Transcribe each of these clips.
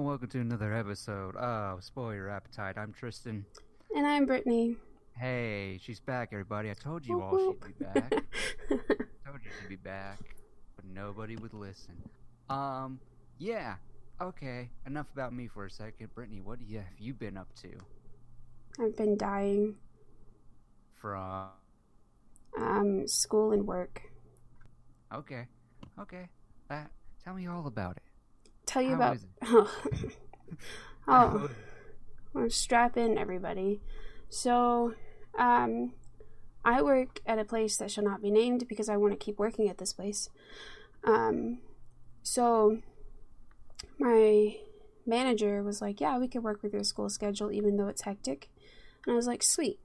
and welcome to another episode of Spoil Your Appetite. I'm Tristan. And I'm Brittney. Hey, she's back, everybody. I told you Whoop, all whoop. she'd be back. Told you she'd be back, but nobody would listen. Yeah. Okay, enough about me for a second. Brittney, what have you been up to? I've been dying. From... School and work. Okay. Tell me all about it. Tell you How about... is it? Oh. Well, strap in, everybody. So, I work at a place that shall not be named because I want to keep working at this place. So my manager was like, yeah, we could work with your school schedule even though it's hectic. And I was like, sweet.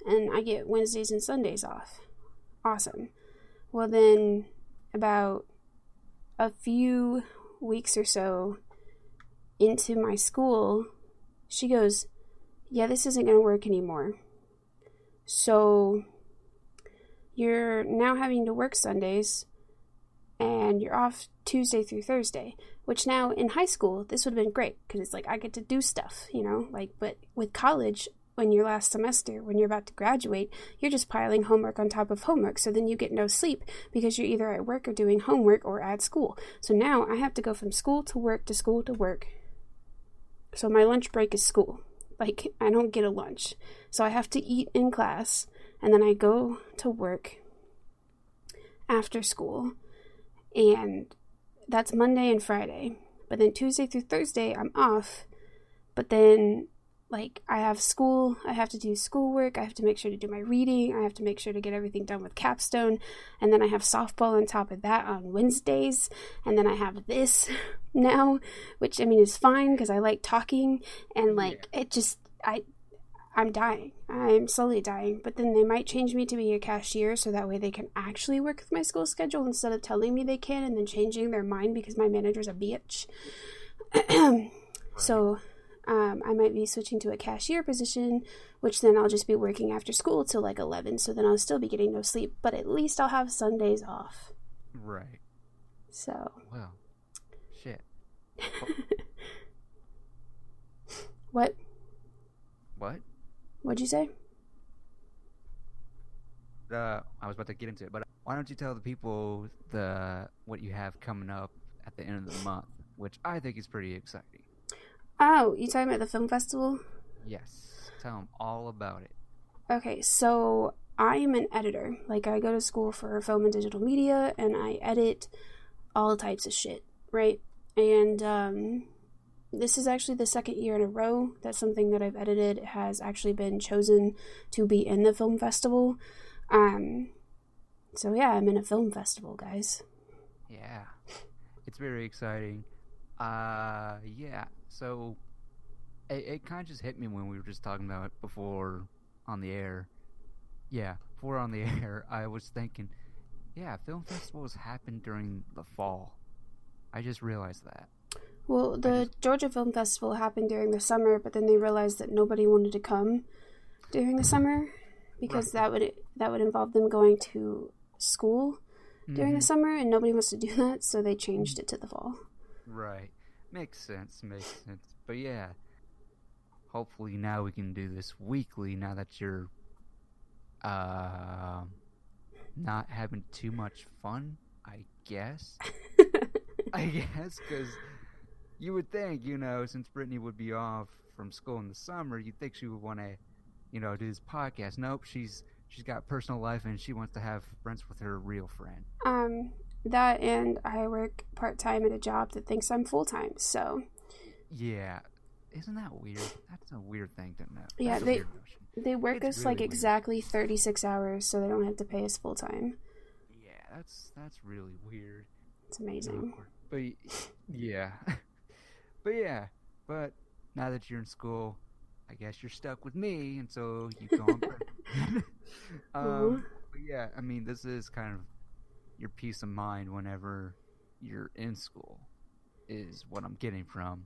And I get Wednesdays and Sundays off. Awesome. Well, then about a few weeks or so into my school, she goes, yeah, this isn't going to work anymore. So you're now having to work Sundays and you're off Tuesday through Thursday, which now in high school, this would have been great because it's like I get to do stuff, but with college, when your last semester, when you're about to graduate, you're just piling homework on top of homework. So then you get no sleep because you're either at work or doing homework or at school. So now I have to go from school to work to school to work. So my lunch break is school. Like, I don't get a lunch. So I have to eat in class, and then I go to work after school. And that's Monday and Friday. But then Tuesday through Thursday, I'm off. But then, I have school. I have to do schoolwork. I have to make sure to do my reading. I have to make sure to get everything done with capstone. And then I have softball on top of that on Wednesdays. And then I have this now, which, is fine because I like talking. And, I'm dying. I'm slowly dying. But then they might change me to be a cashier so that way they can actually work with my school schedule instead of telling me they can and then changing their mind because my manager's a bitch. So I might be switching to a cashier position, which then I'll just be working after school till 11. So then I'll still be getting no sleep, but at least I'll have Sundays off. Right. So. Well, shit. What? What? What'd you say? I was about to get into it, but why don't you tell the people what you have coming up at the end of the month, which I think is pretty exciting. Oh, you talking about the film festival? Yes. Tell them all about it. Okay, so I am an editor. I go to school for film and digital media, and I edit all types of shit, right? And this is actually the second year in a row that something that I've edited has actually been chosen to be in the film festival. So yeah, I'm in a film festival, guys. Yeah. It's very exciting. Yeah. So it kind of just hit me when we were just talking about it before on the air. Yeah, before on the air, I was thinking, yeah, film festivals happen during the fall. I just realized that. Well, the Georgia Film Festival happened during the summer, but then they realized that nobody wanted to come during the summer because that would involve them going to school during the summer, and nobody wants to do that, so they changed it to the fall. Right. Makes sense. But yeah, hopefully now we can do this weekly now that you're not having too much fun, I guess. Because you would think, since Brittney would be off from school in the summer, you'd think she would want to, do this podcast. Nope, she's got personal life and she wants to have friends with her real friend. That and I work part-time at a job that thinks I'm full-time, so. Yeah. Isn't that weird? That's a weird thing to know. Yeah, they work us really exactly 36 hours so they don't have to pay us full-time. Yeah, that's really weird. It's amazing. But yeah. But now that you're in school, I guess you're stuck with me until you go on break. But yeah, this is kind of your peace of mind whenever you're in school is what I'm getting from.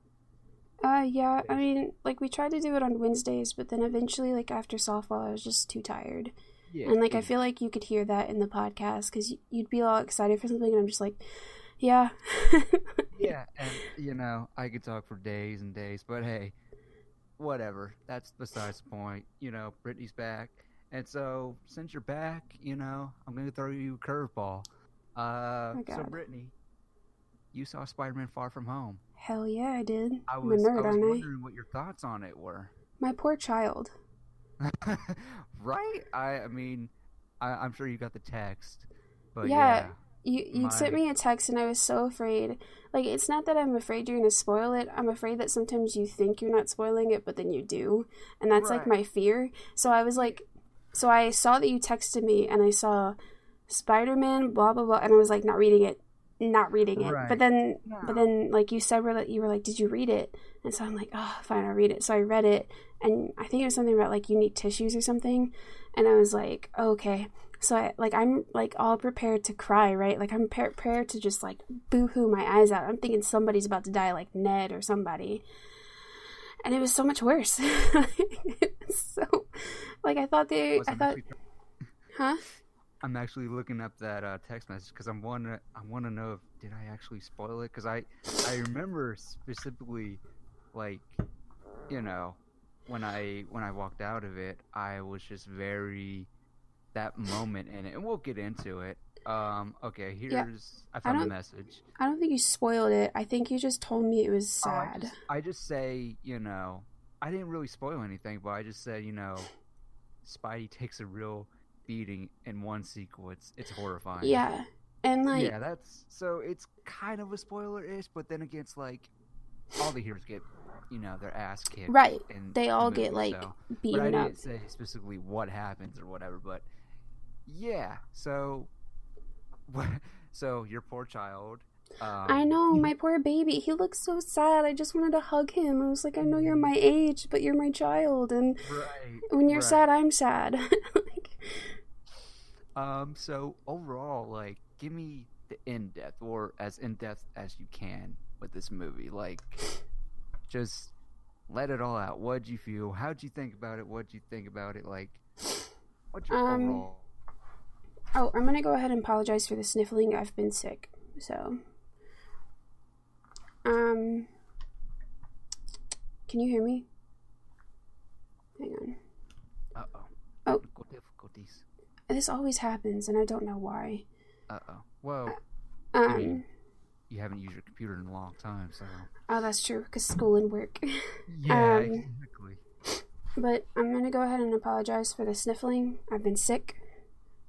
Yeah, we tried to do it on Wednesdays, but then eventually, after softball, I was just too tired. Yeah, and, I feel like you could hear that in the podcast, because you'd be all excited for something, and I'm just like, yeah. Yeah, and I could talk for days and days, but hey, whatever. That's besides the point. Brittany's back. And so, since you're back, I'm going to throw you a curveball. My So God. Brittany, you saw Spider-Man Far From Home. Hell yeah, I did. I I'm a was I nerd, was aren't I? wondering what your thoughts on it were. My poor child. Right? I mean, I'm sure you got the text, but Yeah, yeah, you sent my me a text and I was so afraid. Like, it's not that I'm afraid you're gonna spoil it. I'm afraid that sometimes you think you're not spoiling it, but then you do. And that's like right. my fear. So I was like, so I saw that you texted me and I saw Spider-Man, blah, blah, blah. And I was like, not reading it, not reading it. But Right. then, but No. then like you said, you were like, did you read it? And so I'm like, oh, fine, I'll read it. So I read it. And I think it was something about like you need tissues or something. And I was like, oh, okay. So I'm like all prepared to cry, right? Like I'm prepared to just like boo-hoo my eyes out. I'm thinking somebody's about to die, like Ned or somebody, and it was so much worse. So, like Was I I'm thought, actually huh? I'm actually looking up that text message because I want to know if did I actually spoil it because I remember specifically like you know when I walked out of it I was just very that moment in it and we'll get into it. Okay, Yeah, I I found the don't, message. I don't think you spoiled it. I think you just told me it was Oh, sad. I just say I didn't really spoil anything, but I just said Spidey takes a real beating in one sequence. It's horrifying. Yeah, and like, Yeah, that's so it's kind of a spoiler-ish, but then again, it's like all the heroes get, their ass kicked right? in They the all get movie. like So, but I beaten up. didn't say specifically what happens or whatever. But yeah, so so your poor child. I Um, know, my poor baby. He looks so sad. I just wanted to hug him. I was like, I know you're mhm, my age, but you're my child, and right, when you're right. sad, I'm sad. Like, So overall, like, give me the in depth or as in depth as you can with this movie. Like, just let it all out. What'd you feel? How'd you think about it? What'd you think about it? Like, what's your um, overall? oh, I'm gonna go ahead and apologize for the sniffling. I've been sick, so um, can you hear me? Hang on. Uh oh, Oh, technical difficulties. this always happens, and I don't know why. Uh-oh. Well, I mean, Um, you haven't used your computer in a long time, so. oh, that's true, because school and work. Yeah, um, exactly. but I'm gonna go ahead and apologize for the sniffling. I've been sick.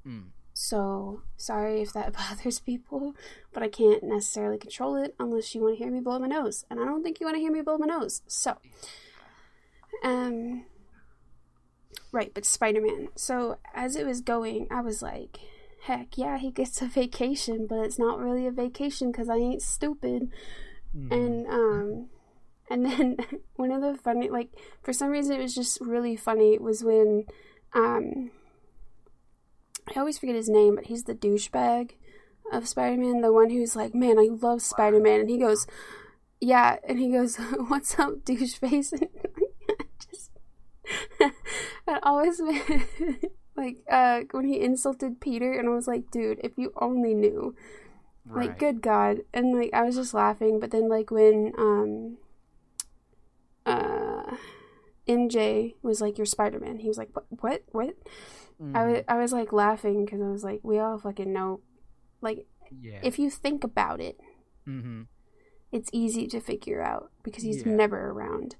Mm. So, sorry if that bothers people, but I can't necessarily control it unless you want to hear me blow my nose. And I don't think you want to hear me blow my nose. So, um, right, but Spider-Man. So, as it was going, I was like, heck yeah, he gets a vacation, but it's not really a vacation because I ain't stupid. Mm-hmm. And then one of the funny, like, for some reason it was just really funny, was when, I always forget his name, but he's the douchebag of Spider-Man, the one who's like, man, I love Wow. Spider-Man, and he goes, yeah, and he goes, what's up, doucheface? And I just, that always like, when he insulted Peter, and I was like, dude, if you only knew, like, Right. good God, and, like, I was just laughing, but then, like, when, uh, MJ was like, you're Spider-Man, he was like, what? Mm-hmm. I was like laughing because I was like, we all fucking know. Like, Yeah. if you think about it, Mm-hmm. it's easy to figure out because he's Yeah. never around.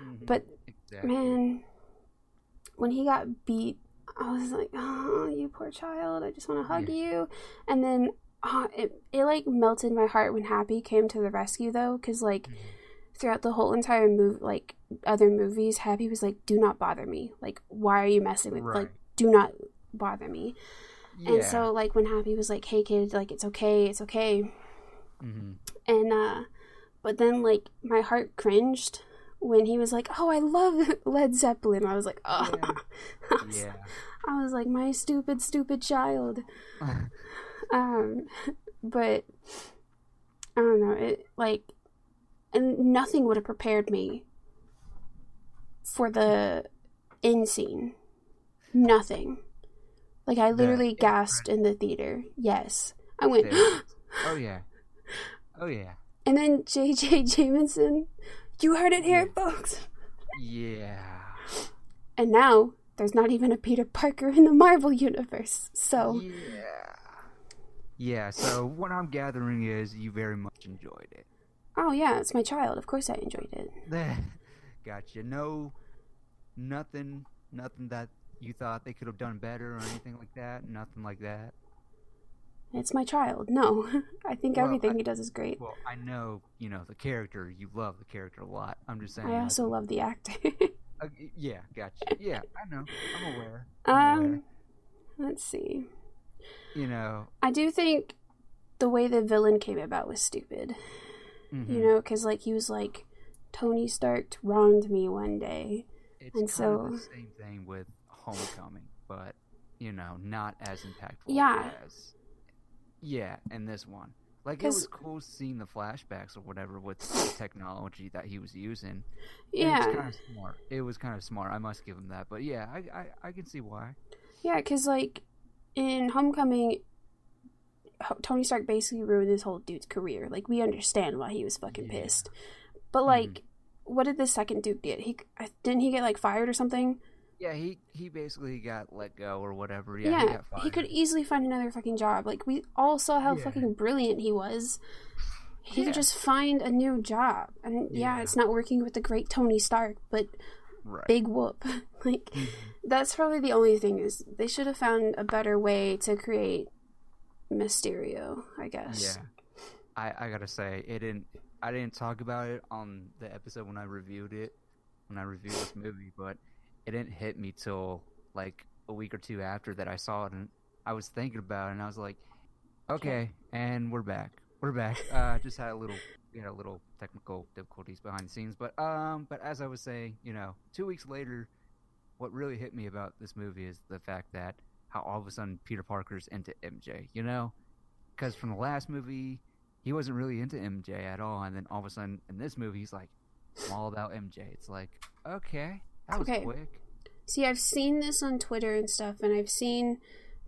Mm-hmm. But Exactly. man, when he got beat, I was like, oh, you poor child. I just want to hug Yeah. you. And then it like melted my heart when Happy came to the rescue though, because like Mm-hmm. throughout the whole entire movie, like other movies, Happy was like, do not bother me. Like, why are you messing with, like, Right. do not bother me. And Yeah. so, like, when Happy was like, hey, kid, like, it's okay, it's okay. Mm-hmm. And, but then, like, my heart cringed when he was like, oh, I love Led Zeppelin. I was like, oh. Yeah. I was, Yeah. I was like, my stupid, stupid child. Um, but, I don't know, it, like, and nothing would have prepared me for the end scene. Nothing. Like, I The literally gasped in the theater. Yes. I went, the oh yeah. Oh yeah. And then J.J. Jameson, you heard it here, folks. Yeah. And now there's not even a Peter Parker in the Marvel universe. So yeah. So what I'm gathering is you very much enjoyed it. Oh yeah, it's my child. Of course I enjoyed it. Gotcha. No, nothing that you thought they could have done better or anything like that. Nothing like that. It's my child. No, I think everything he does is great. Well, I know, the character. You love the character a lot. I'm just saying. I also love the actor. Yeah, gotcha. Yeah, I know. I'm aware. Let's see. I do think the way the villain came about was stupid. Mm-hmm. Because he was like, Tony Stark wronged me one day. It's kind of the same thing with Homecoming, but not as impactful as in this one. Like, it was cool seeing the flashbacks or whatever with the technology that he was using. Yeah. And it's kind of smart. It was kind of smart. I must give him that. But yeah, I can see why. Yeah, because like in Homecoming, Tony Stark basically ruined this whole dude's career. Like, we understand why he was fucking pissed. But like, what did the second dude get? Didn't he get like fired or something? Yeah, he basically got let go or whatever. Yeah, he got fired. He could easily find another fucking job. Like, we all saw how fucking brilliant he was. He could just find a new job. And it's not working with the great Tony Stark, but big whoop. Like, that's probably the only thing, is they should have found a better way to create Mysterio, I guess. Yeah. I gotta say, I didn't talk about it on the episode when I reviewed this movie, but it didn't hit me till like a week or two after that I saw it, and I was thinking about it, and I was like, okay, and we're back. Just had a little technical difficulties behind the scenes, but as I was saying, 2 weeks later, what really hit me about this movie is the fact that how all of a sudden Peter Parker's into MJ, because from the last movie he wasn't really into MJ at all, and then all of a sudden in this movie he's like, I'm all about MJ. It's like, okay. That was quick. See, I've seen this on Twitter and stuff, and I've seen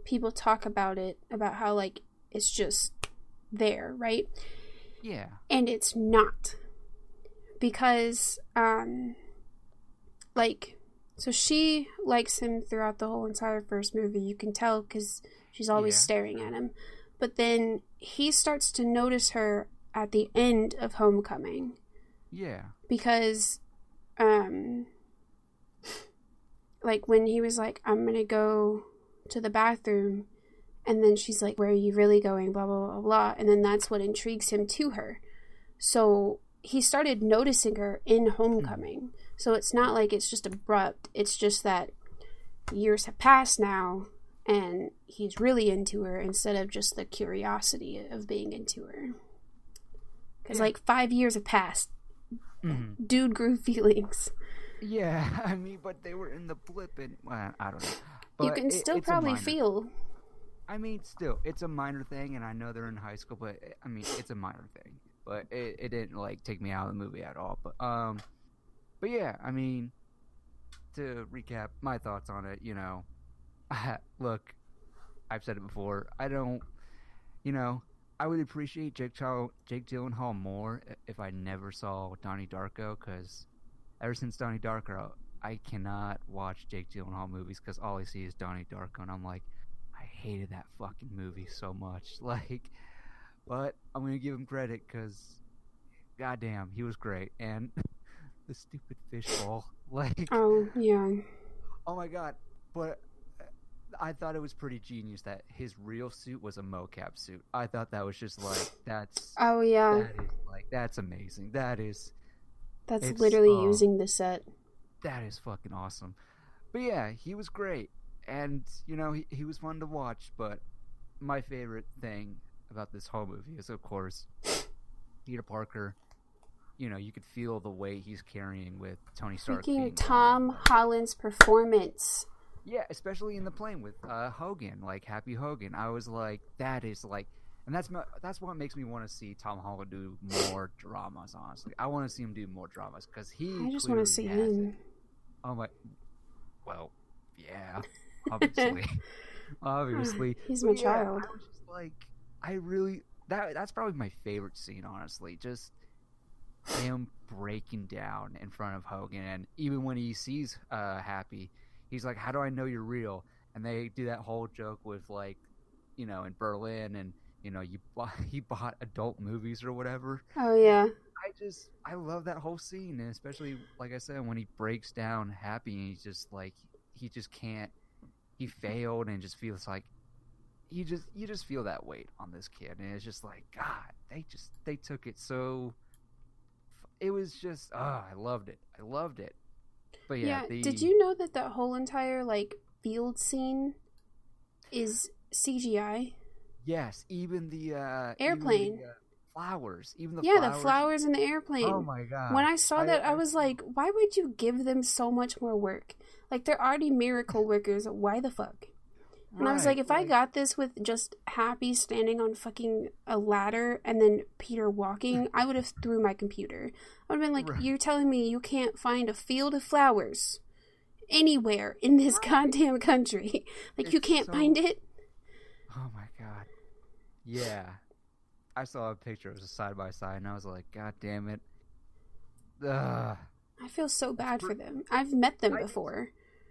people talk about it, about how, like, it's just there, right? Yeah. And it's not. Because, so she likes him throughout the whole entire first movie. You can tell because she's always staring at him. But then he starts to notice her at the end of Homecoming. Yeah. Because, like, when he was like, I'm gonna go to the bathroom, and then she's like, where are you really going, blah, blah, blah, blah, and then that's what intrigues him to her. So he started noticing her in Homecoming. So it's not like it's just abrupt. It's just that years have passed now, and he's really into her instead of just the curiosity of being into her. Because, like, 5 years have passed. Dude grew feelings. Yeah, I mean, but they were in the blip, and, well, I don't know. But you can still probably feel. I mean, still, it's a minor thing, and I know they're in high school, but, I mean, it's a minor thing. But it didn't, like, take me out of the movie at all. But yeah, I mean, to recap my thoughts on it, look, I've said it before, I don't, I would appreciate Jake Gyllenhaal more if I never saw Donnie Darko, because ever since Donnie Darko, I cannot watch Jake Gyllenhaal movies because all I see is Donnie Darko, and I'm like, I hated that fucking movie so much. Like, but I'm gonna give him credit because, goddamn, he was great, and the stupid fishbowl, like, oh yeah, oh my god, but. I thought it was pretty genius that his real suit was a mocap suit. I thought that was just like, that's... Oh, yeah. That is, like, that's amazing. That's literally using the set. That is fucking awesome. But yeah, he was great. And, he was fun to watch, but my favorite thing about this whole movie is, of course, Peter Parker. You could feel the weight he's carrying with Tony Stark. Freaking Tom Holland's performance. Yeah, especially in the plane with Hogan, like Happy Hogan. I was like, that is like, and that's what makes me want to see Tom Holland do more dramas. Honestly, I want to see him do more dramas because I just want to see him. Oh my, well, yeah, obviously, obviously. He's my child. I was just like, I really, that's probably my favorite scene, honestly. Just him breaking down in front of Hogan, and even when he sees Happy, he's like, "How do I know you're real?" And they do that whole joke with like, in Berlin, and he bought adult movies or whatever. Oh yeah. I love that whole scene, and especially like I said, when he breaks down Happy, and he's just like, he just can't. He failed, and just feels like you just feel that weight on this kid, and it's just like, God, they took it so. It was just, I loved it. I loved it. But yeah, did you know that whole entire like field scene is CGI? Yes, even the airplane, even the, flowers, even the flowers. The flowers in the airplane. Oh my God! When I saw that, I was like, why would you give them so much more work? Like, they're already miracle workers. Why the fuck? And I was like, if I got this with just Happy standing on fucking a ladder and then Peter walking, I would have threw my computer. I would have been like, you're telling me you can't find a field of flowers anywhere in this goddamn country? Like, you can't find it? Oh my God. Yeah. I saw a picture. It was a side-by-side, and I was like, God damn it. Ugh. I feel so bad for them. I've met them before.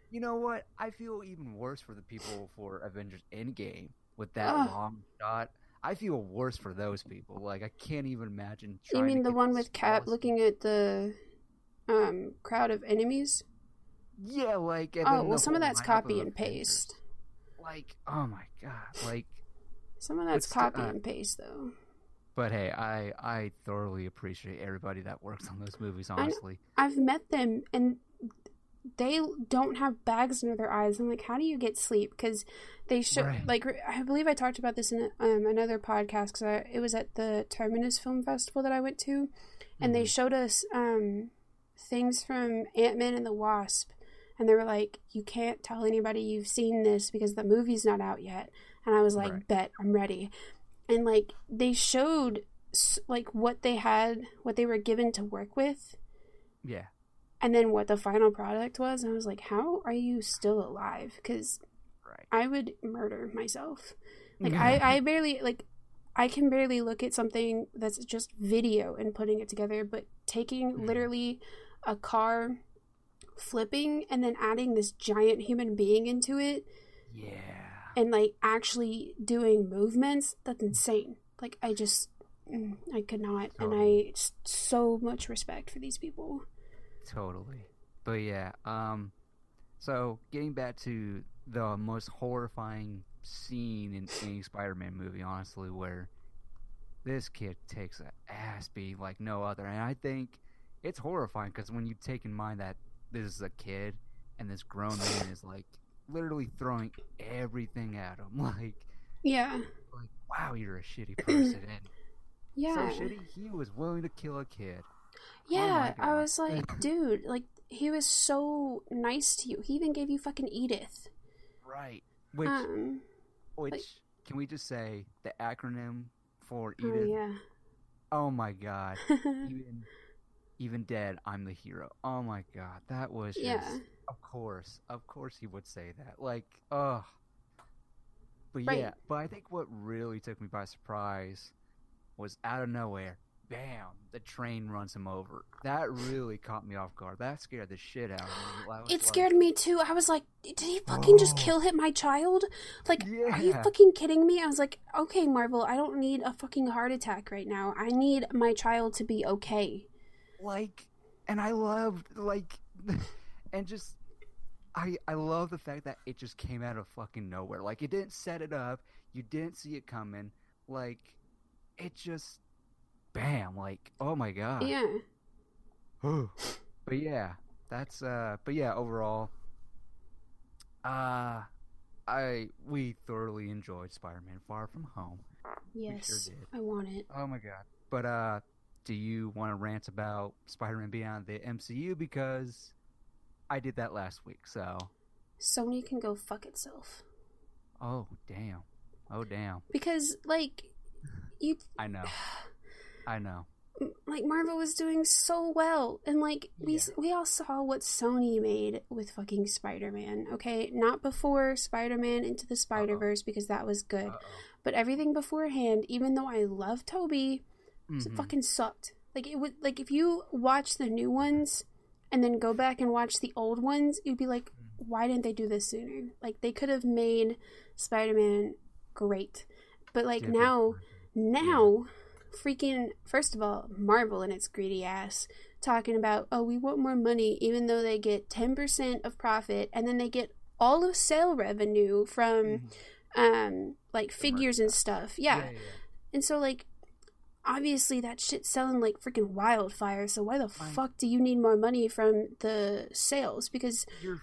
You know what? I feel even worse for the people for Avengers Endgame with that long shot. I feel worse for those people. Like, I can't even imagine trying You mean to the one with Cap looking at the crowd of enemies? Yeah, like... some of that's copy and paste. Like, oh my God. Like... Some of that's copy and paste, though. But hey, I thoroughly appreciate everybody that works on those movies, honestly. I've met them, and they don't have bags under their eyes. I'm like, how do you get sleep? Because they show, like, I believe I talked about this in another podcast, because it was at the Terminus Film Festival that I went to, and they showed us things from Ant-Man and the Wasp, and they were like, you can't tell anybody you've seen this because the movie's not out yet. And I was like, bet, I'm ready. And, like, they showed, like, what they were given to work with. Yeah. And then what the final product was. And I was like, how are you still alive? Because I would murder myself. Like, I barely, like, I can barely look at something that's just video and putting it together. But taking literally a car, flipping, and then adding this giant human being into it. Yeah. And, like, actually doing movements, that's insane. Like, I could not. Totally. And so much respect for these people. Totally. But, yeah, so, getting back to the most horrifying scene in any Spider-Man movie, honestly, where this kid takes an ass beat like no other. And I think it's horrifying, because when you take in mind that this is a kid, and this grown man is, like, literally throwing everything at him, like wow, you're a shitty person. And so shitty, he was willing to kill a kid. I was like, dude, like, he was so nice to you. He even gave you fucking Edith, which like, can we just say the acronym for Edith? Oh my God. even dead, I'm the hero. Oh my God, that was just Of course he would say that. Like, ugh. But but I think what really took me by surprise was out of nowhere, bam, the train runs him over. That really caught me off guard. That scared the shit out of me. It scared me too. I was like, did he fucking just kill my child? Like, are you fucking kidding me? I was like, okay, Marvel, I don't need a fucking heart attack right now. I need my child to be okay. Like, and I loved, like, and just, I love the fact that it just came out of fucking nowhere. Like, it didn't set it up. You didn't see it coming. Like, it just, bam, like, oh my God. Yeah. But yeah, that's, overall, we thoroughly enjoyed Spider-Man Far From Home. Yes, we sure did. I want it. Oh my God. But, do you want to rant about Spider-Man Beyond the MCU? Because I did that last week, so... Sony can go fuck itself. Oh, damn. Because, like, you... I know. Like, Marvel was doing so well, and, like, we all saw what Sony made with fucking Spider-Man, okay? Not before Spider-Man Into the Spider-Verse, because that was good. but everything beforehand, even though I love Toby, it fucking sucked. Like, it would, like, if you watch the new ones and then go back and watch the old ones, you'd be like, why didn't they do this sooner? Like, they could have made Spider-Man great. But, like, now, freaking, first of all, Marvel and its greedy ass talking about, oh, we want more money, even though they get 10% of profit, and then they get all of sale revenue from, like, figures and stuff. Yeah. And so, like, obviously that shit's selling like freaking wildfire, so why the fuck do you need more money from the sales? Because you're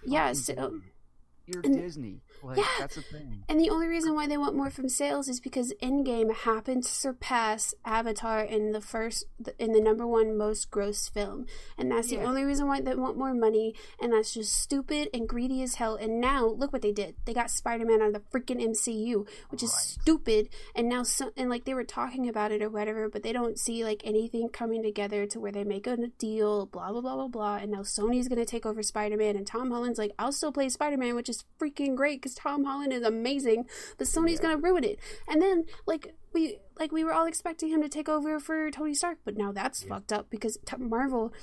Disney. Like, that's the thing. And the only reason why they want more from sales is because Endgame happened to surpass Avatar in the number one most gross film, and that's the only reason why they want more money. And that's just stupid and greedy as hell. And now look what they did. They got Spider-Man out of the freaking MCU, which is stupid. And now and like they were talking about it or whatever, but they don't see like anything coming together to where they make a deal. Blah blah blah blah blah. And now Sony's gonna take over Spider-Man, and Tom Holland's like, I'll still play Spider-Man, which is freaking great because Tom Holland is amazing, but Sony's gonna ruin it. And then we were all expecting him to take over for Tony Stark, but now that's fucked up because Marvel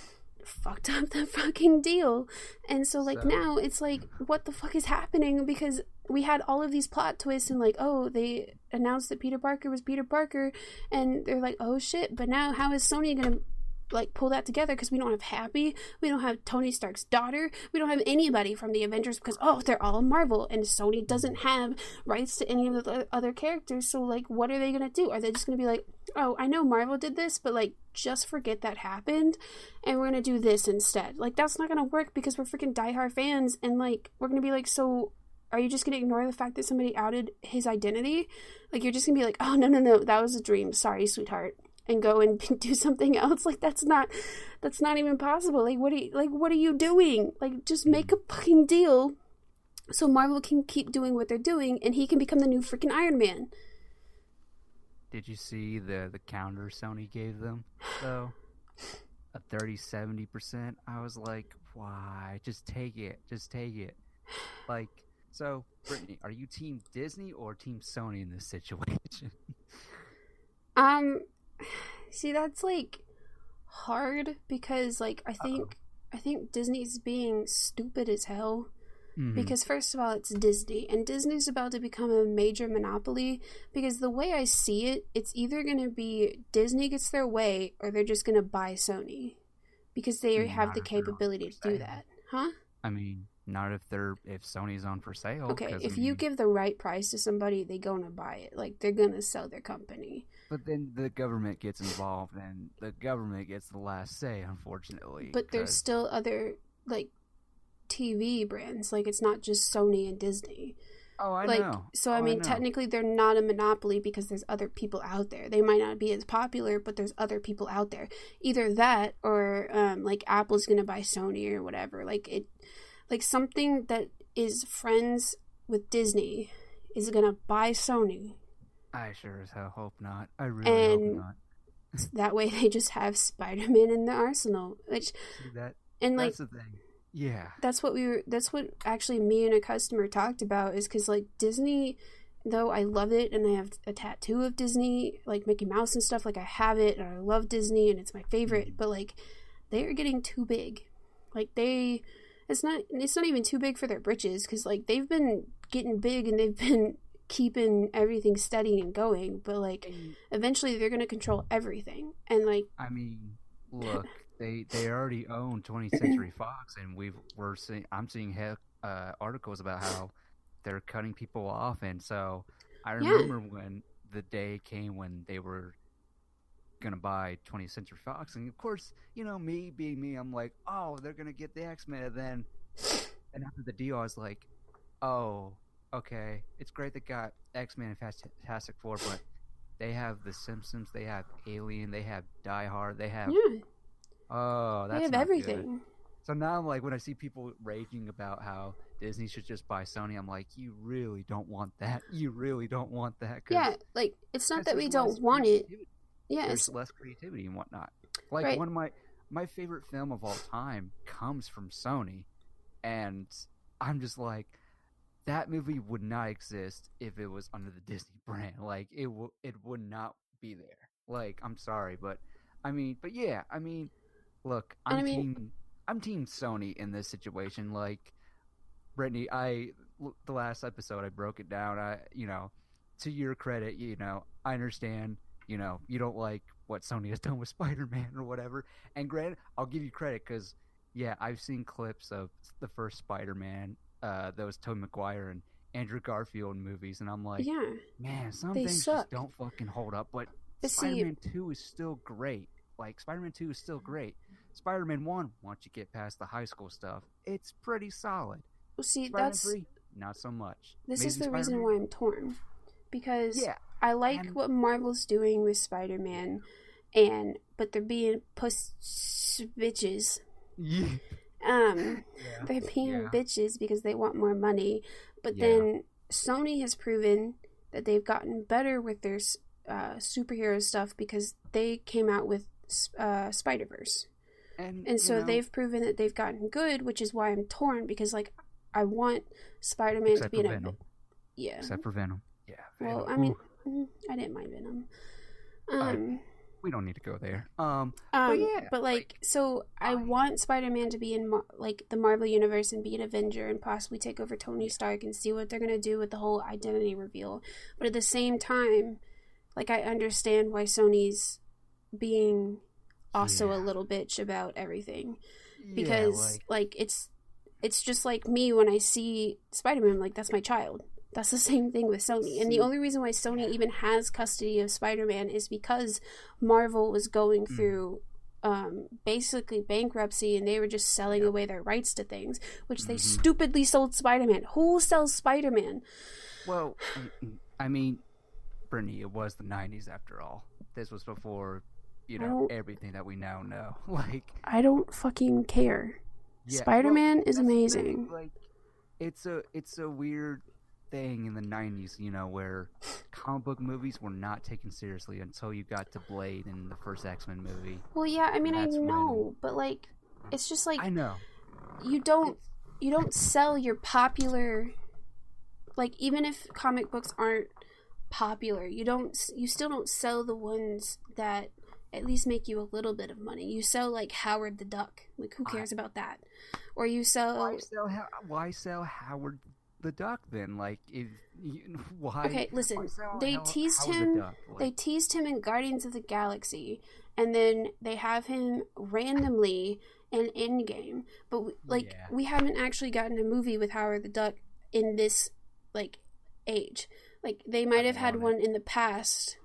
fucked up the fucking deal. And so now it's like, what the fuck is happening? Because we had all of these plot twists and like, oh, they announced that Peter Parker was Peter Parker, and they're like, oh shit, but now how is Sony gonna like pull that together? Because we don't have Happy, we don't have Tony Stark's daughter, we don't have anybody from the Avengers because they're all Marvel, and Sony doesn't have rights to any of the other characters. So like, what are they gonna do? Are they just gonna be like, oh, I know Marvel did this, but like just forget that happened and we're gonna do this instead? Like, that's not gonna work because we're freaking diehard fans, and like we're gonna be like, so are you just gonna ignore the fact that somebody outed his identity? Like, you're just gonna be like, oh no, that was a dream, sorry sweetheart, and go and do something else? Like, that's not even possible. Like, what are you doing? Like, just make a fucking deal so Marvel can keep doing what they're doing and he can become the new freaking Iron Man. Did you see the counter Sony gave them though? A 30-70%. I was like, why? Just take it. Like, so Brittney, are you team Disney or team Sony in this situation? See, that's like hard because like I think Disney's being stupid as hell. Because first of all, it's Disney, and Disney's about to become a major monopoly, because the way I see it, it's either going to be Disney gets their way or they're just going to buy Sony because they have the capability to do that. Huh? I mean, not if Sony's on for sale. Okay, if you give the right price to somebody, they're going to buy it. Like, they're going to sell their company. But then the government gets involved, and the government gets the last say, unfortunately. But there's still other, like, TV brands. Like, it's not just Sony and Disney. Oh, I know. So, I mean, technically they're not a monopoly because there's other people out there. They might not be as popular, but there's other people out there. Either that or, like, Apple's going to buy Sony or whatever. Like, something that is friends with Disney is going to buy Sony. I sure as hell hope not. I really hope not. That way they just have Spider-Man in their arsenal. Which, see that? And, like, that's the thing. Yeah. That's what actually me and a customer talked about, is because, like, Disney, though I love it and I have a tattoo of Disney, like Mickey Mouse and stuff, like I have it and I love Disney and it's my favorite, but like they are getting too big. Like it's not even too big for their britches, because like they've been getting big and they've been keeping everything steady and going, but like eventually they're going to control everything. And like, I mean, look, they already own 20th Century Fox, and I'm seeing articles about how they're cutting people off. And so I remember when the day came when they were gonna buy 20th Century Fox, and of course, you know, me being me, I'm like, oh, they're gonna get the X-Men. And after the deal, I was like, oh, okay, it's great they got X-Men and Fantastic Four, but they have The Simpsons, they have Alien, they have Die Hard, they have that's they have everything. Good. So now I'm like, when I see people raging about how Disney should just buy Sony, I'm like, you really don't want that. You really don't want that. Yeah, like, it's not that we don't want it. Yeah, there's less creativity and whatnot. Like, one of my favorite film of all time comes from Sony, and I'm just like, that movie would not exist if it was under the Disney brand. Like it would not be there. Like I'm sorry, but but yeah, look, And I mean, I'm team Sony in this situation. Like Brittney, the last episode I broke it down. To your credit, I understand. You don't like what Sony has done with Spider-Man or whatever. And granted, I'll give you credit because yeah, I've seen clips of the first Spider-Man, those Tobey Maguire and Andrew Garfield movies, and I'm like, yeah, man, some they things suck. just don't fucking hold up. But But see, Spider-Man 2 is still great. Like Spider-Man 2 is still great. Spider-Man 1, once you get past the high school stuff, it's pretty solid. Spider-Man 3, not so much. this is Amazing the reason Spider-Man? why I'm torn, because Yeah. I like And what Marvel's doing with Spider-Man, but they're being puss bitches. yeah. They're being Yeah. bitches because they want more money. But Yeah. then Sony has proven that they've gotten better with their superhero stuff because they came out with Spider-Verse. And so they've proven that they've gotten good, which is why I'm torn, because like I want Spider-Man to be in Venom. Yeah. Except for Venom. Yeah. Venom. Well, I mean, I didn't mind Venom. We don't need to go there. But yeah. But like, so I want Spider-Man to be in like the Marvel universe and be an Avenger and possibly take over Tony Stark and see what they're gonna do with the whole identity reveal. But at the same time, like I understand why Sony's being also a little bitch about everything, because like it's just like me when I see Spider-Man, like that's my child. That's the same thing with Sony. And the only reason why Sony even has custody of Spider-Man is because Marvel was going through basically bankruptcy, and they were just selling away their rights to things, which they stupidly sold Spider-Man. Who sells Spider-Man? Well, I mean, Brittney, it was the 90s after all. This was before, everything that we now know. Like, I don't fucking care. Spider-Man is amazing. Like, it's a weird thing in the 90s, where comic book movies were not taken seriously until you got to Blade in the first X-Men movie. Well, yeah, I mean, I know, but like, it's just like, I know. You don't sell your popular, like, even if comic books aren't popular, you still don't sell the ones that at least make you a little bit of money. You sell like Howard the Duck. Like, who cares about that? Or you sell why sell Howard the Duck then? Like, why? Okay, listen. They teased him. They teased him in Guardians of the Galaxy, and then they have him randomly in Endgame. But we haven't actually gotten a movie with Howard the Duck in this like age. Like, they might have had one in the past,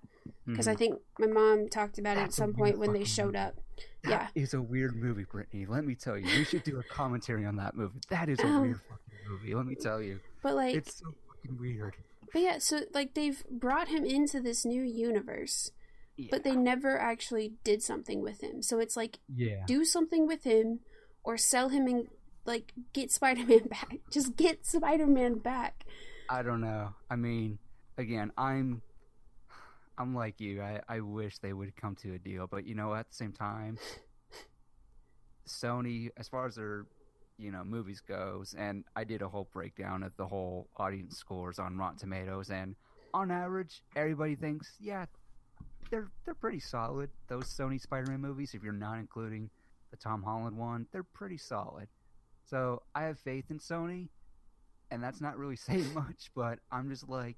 because I think my mom talked about it at some point when they showed up. That is a weird movie, Brittney. Let me tell you. We should do a commentary on that movie. That is a weird fucking movie, let me tell you. But like, it's so fucking weird. But yeah, so like they've brought him into this new universe, but they never actually did something with him. So it's like, do something with him, or sell him and like get Spider-Man back. Just get Spider-Man back. I don't know. I mean, again, I'm like you. I wish they would come to a deal, but at the same time, Sony, as far as their movies goes, and I did a whole breakdown of the whole audience scores on Rotten Tomatoes, and on average, everybody thinks they're pretty solid. Those Sony Spider-Man movies, if you're not including the Tom Holland one, they're pretty solid. So I have faith in Sony, and that's not really saying much, but I'm just like,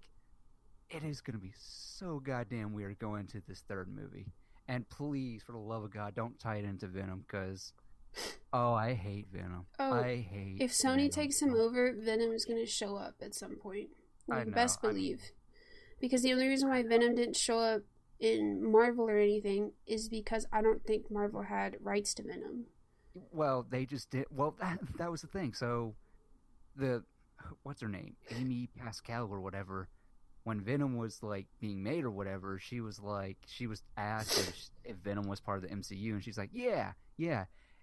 it is going to be so goddamn weird going to this third movie. And please, for the love of God, don't tie it into Venom, because, I hate Venom. If Sony takes him over, Venom is going to show up at some point. Like, best believe. Because the only reason why Venom didn't show up in Marvel or anything is because I don't think Marvel had rights to Venom. Well, they just did. Well, that was the thing. So, what's her name? Amy Pascal or whatever. When Venom was like being made or whatever, she was asked if Venom was part of the MCU, and she's like, yeah.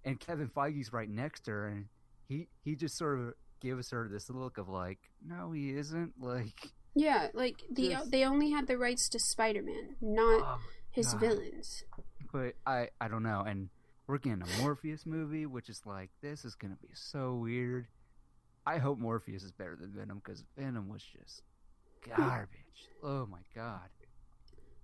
And Kevin Feige's right next to her, and he just sort of gives her this look of like, no, he isn't. Like, yeah, like they only had the rights to Spider-Man, not his villains. But I don't know, and we're getting a Morpheus movie, which is like, this is gonna be so weird. I hope Morpheus is better than Venom because Venom was just garbage. Oh my god.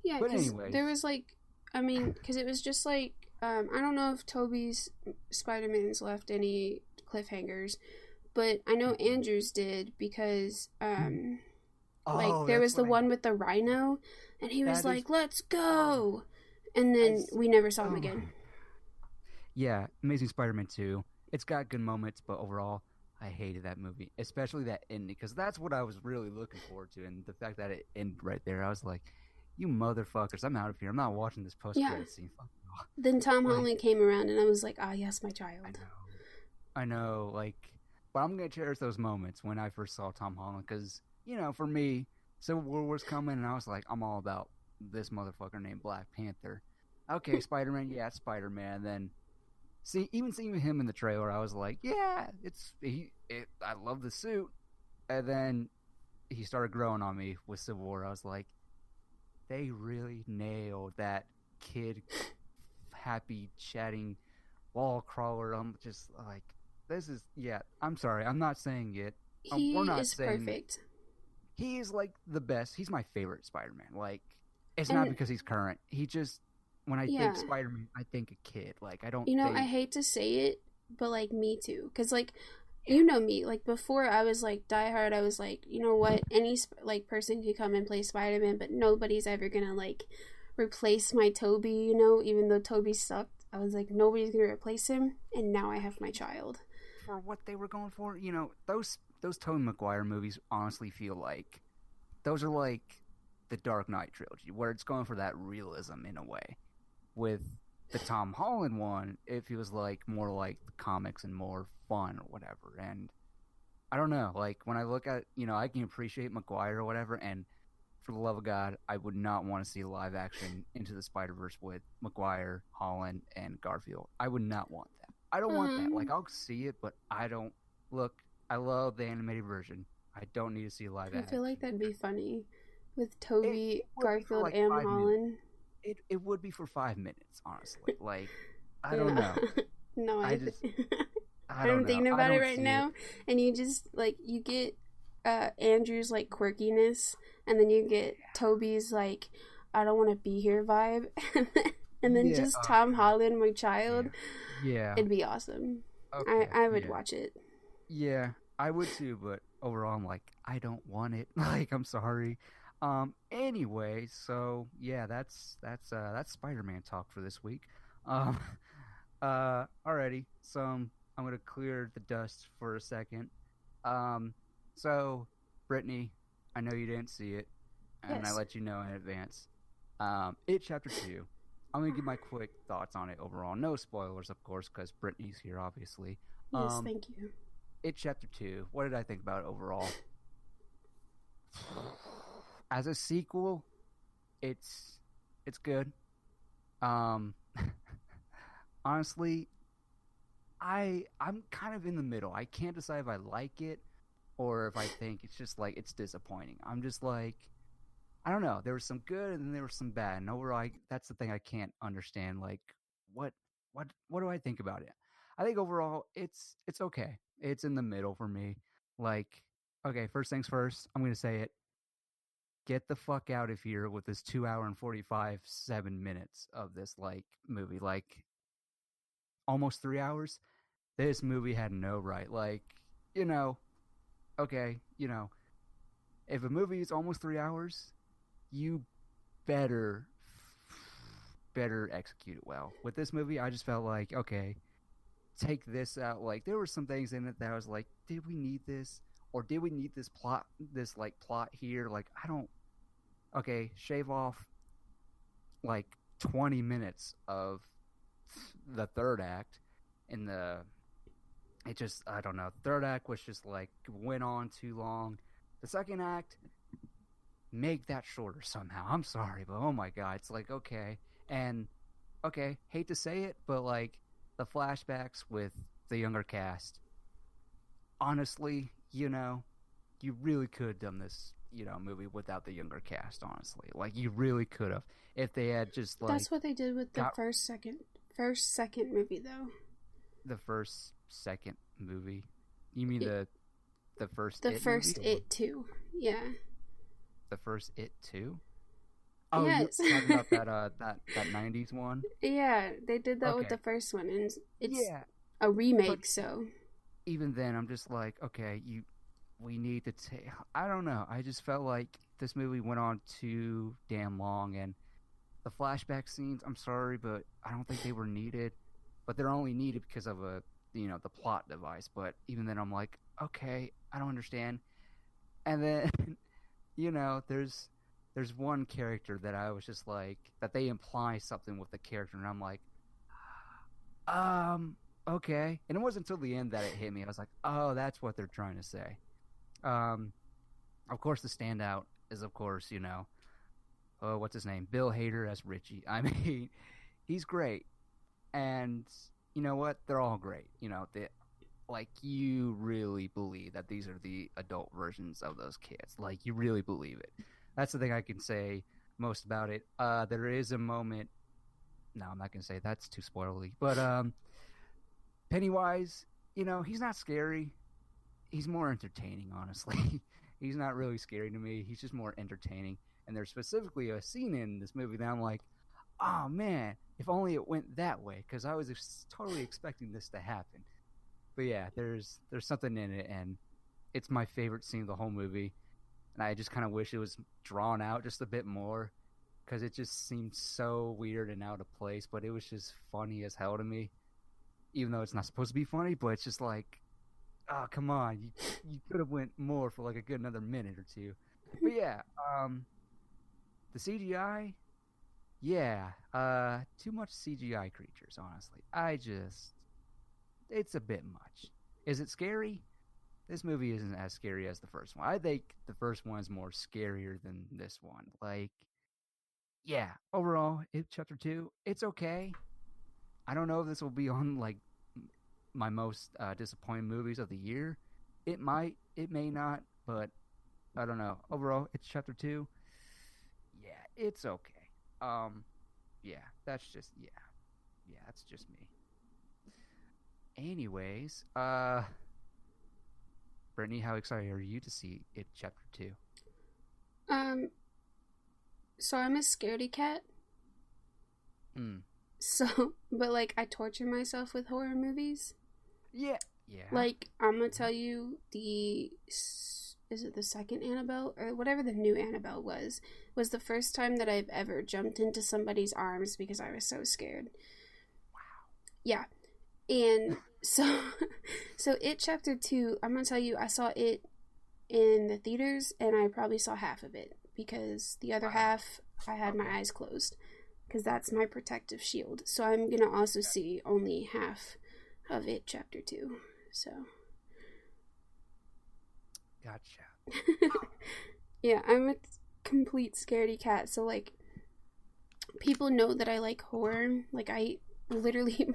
Yeah, But because anyways, there was like, I mean, because it was just like, I don't know if Toby's Spider-Man's left any cliffhangers, but I know Andrew's did because, like, oh, there that's was what the I. one with the rhino, and he was That is. like, "Let's Oh, go," and I. then we never saw him Oh. again. Yeah, Amazing Spider-Man 2. It's got good moments, but overall, I hated that movie, especially that ending, because that's what I was really looking forward to, and the fact that it ended right there, I was like, "You motherfuckers, I'm out of here. I'm not watching this Yeah. post-credit scene." Fuck you all. Then Tom Like, Holland came around, and I was like, "Ah, yes, my I child." know, I know, like, but I'm gonna cherish those moments when I first saw Tom Holland, because for me, Civil War was coming, and I was like, I'm all about this motherfucker named Black Panther. Okay, Spider-Man, yeah, it's Spider-Man. Then even seeing him in the trailer, I was like, yeah, I love the suit. And then he started growing on me with Civil War. I was like, they really nailed that kid, happy, chatting wall crawler. I'm just like, this is, yeah, I'm sorry. I'm not saying it. We're He not is saying it. perfect. He is like the best. He's my favorite Spider-Man. Like, it's not And because he's current. He just, when I yeah, think Spider-Man, I think a kid. Like, I don't I think. hate to say it, but like me too, because like you know me, like before I was like diehard. I was like, you know what, any like person can come and play Spider-Man, but nobody's ever gonna like replace my Toby. Even though Toby sucked, I was like, nobody's gonna replace him, and now I have my child. For what they were going for, those Tobey Maguire movies honestly feel like those are like the Dark Knight trilogy, where it's going for that realism in a way. With the Tom Holland one, it feels like more like the comics and more fun or whatever. And I don't know, like when I look at, I can appreciate Maguire or whatever, and for the love of God, I would not want to see live action Into the Spider Verse with Maguire, Holland, and Garfield. I would not want that. I don't want that. Like, Um, I'll see it, but I don't. Look, I love the animated version. I don't need to see live I feel action. like that'd be funny with It Toby, would be for Garfield, like and 5 minutes. Holland. It would be for 5 minutes, honestly. Like, I don't No, know. no, I just I don't I'm know. thinking I about it don't right see it. now, and you just like you get Andrew's like quirkiness, and then you get Toby's like I don't want to be here vibe, and then Yeah. just Oh Tom God. Holland, my child. Yeah. Yeah. It'd be awesome. I Okay. I would Yeah. watch it. Yeah. I would too, but overall, I'm like, I don't want it. Like, I'm sorry. Anyway, so yeah, that's Spider-Man talk for this week. Um. Alrighty. So I'm gonna clear the dust for a second. Um. So, Brittany, I know you didn't see it, and I Yes, let you know in advance. It Chapter 2. I'm going to give my quick thoughts on it overall. No spoilers, of course, because Brittany's here, obviously. yes, Um, thank you. it Chapter 2. What did I think about it overall? As a sequel, it's good. Um, honestly, I'm kind of in the middle. I can't decide if I like it or if I think it's just like it's disappointing. I'm just like I don't know. There was some good and then there was some bad. And overall, that's the thing I can't understand. Like, what, what do I think about it? I think overall, it's okay. It's in the middle for me. Like, okay, first things first. I'm gonna say it. Get the fuck out of here with this 2 hour and 7 minutes of this like movie. Like almost 3 hours. This movie had no right. Like, you know, okay, if a movie is almost 3 hours, you better better execute it well. With this movie, I just felt like, okay, take this out. Like there were some things in it that I was like, did we need this? Or did we need this like plot here? Like I don't okay, shave off like 20 minutes of the third act in the it just I don't know. Third act was just like went on too long. The second act make that shorter somehow. I'm sorry, but oh my god, it's like okay. And okay, hate to say it, but like the flashbacks with the younger cast, honestly, you really could have done this, movie without the younger cast, honestly. Like you really could have if they had just like That's what they did with the got first second movie though. the first second movie. You mean It, the the first The It first movie? It too. Yeah. The first It 2? Oh, you're Yes. talking about that 90s one? Yeah, they did that with the Okay. first one, and it's Yeah, a but remake, so. even then, I'm just like, okay, we need to take. I don't know. I just felt like this movie went on too damn long, and the flashback scenes. I'm sorry, but I don't think they were needed. But they're only needed because of the plot device. But even then, I'm like, okay, I don't understand. And then, there's one character that I was just like that they imply something with the character, and I'm like, um, okay. And it wasn't until the end that it hit me. I was like, oh, that's what they're trying to say. Um, of course, the standout is, of course, oh, what's his name? Bill Hader as Richie. I mean, he's great. And you know what? They're all great. Like, you really believe that these are the adult versions of those kids. Like, you really believe it. That's the thing I can say most about it. There is a moment. No, I'm not gonna say that's too spoilery. But Pennywise, he's not scary. He's more entertaining, honestly. He's not really scary to me. He's just more entertaining. And there's specifically a scene in this movie that I'm like, oh man, if only it went that way, because I was totally expecting this to happen. But yeah, there's something in it, and it's my favorite scene of the whole movie. And I just kind of wish it was drawn out just a bit more, because it just seemed so weird and out of place. But it was just funny as hell to me, even though it's not supposed to be funny. But it's just like, oh come on, you could have went more for like a good another minute or two. But yeah, the CGI, yeah, too much CGI creatures. Honestly, it's a bit much. Is it scary? This movie isn't as scary as the first one. I think the first one is more scarier than this one. Like, yeah, overall, it chapter 2, it's okay. I don't know if this will be on like my most disappointing movies of the year. It might, it may not, but I don't know. Overall, it's chapter 2. Yeah, it's okay. Um, yeah, that's just me. Anyways, Brittany, how excited are you to see it chapter 2? Um, so I'm a scaredy cat. Hmm. So, but like, I torture myself with horror movies. Yeah. Yeah. Like, I'm gonna tell you is it the second Annabelle or whatever the new Annabelle was the first time that I've ever jumped into somebody's arms because I was so scared. Yeah. And so so it chapter 2, I'm gonna tell you, I saw it in the theaters and I probably saw half of it because the other half I had my eyes closed because that's my protective shield. So I'm gonna also see only half of it chapter 2. So Gotcha. yeah, I'm a complete scaredy cat. So like people know that I like horror. Like I literally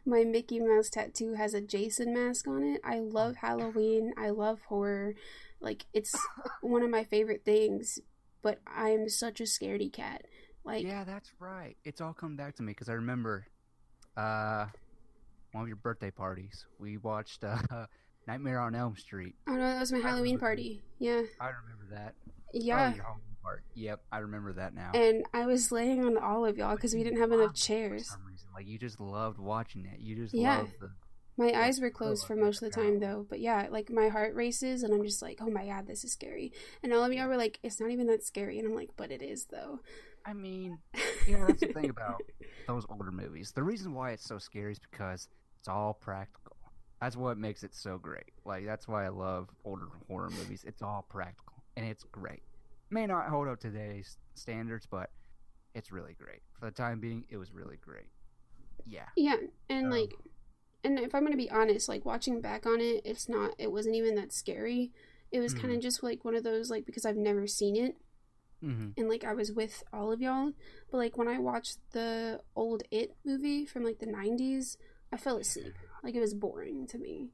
my Mickey Mouse tattoo has a Jason mask on it. I love Halloween. I love horror. Like it's one of my favorite things, but I'm such a scaredy cat. Like Yeah, that's right. It's all come back to me because I remember uh one of your birthday parties. We watched Nightmare on Elm Street. oh no, that was my I Halloween remember. party. Yeah. I remember that. Oh, Yeah. your Halloween part. Yep, I remember that now. And I was laying on all of y'all But because we you didn't have enough loved it for chairs. some reason. Like you just loved watching it. You just Yeah. loved the My the eyes were thrill closed of for it. most of the time though. But yeah, like my heart races and I'm just like, oh my god, this is scary. And all of y'all were like, it's not even that scary. And I'm like, but it is though. I mean, that's the thing about those older movies. The reason why it's so scary is because it's all practical. That's what makes it so great. Like, that's why I love older horror movies. It's all practical, and it's great. May not hold up to today's standards, but it's really great. For the time being, it was really great. Yeah. Yeah, and Um, like, and if I'm gonna be honest, like watching back on it, it wasn't even that scary. It was kind mm-hmm. of just like one of those, like, because I've never seen it, Mm-hmm. and like I was with all of y'all, but like when I watched the old It movie from like the 90s, I fell asleep. Like it was boring to me.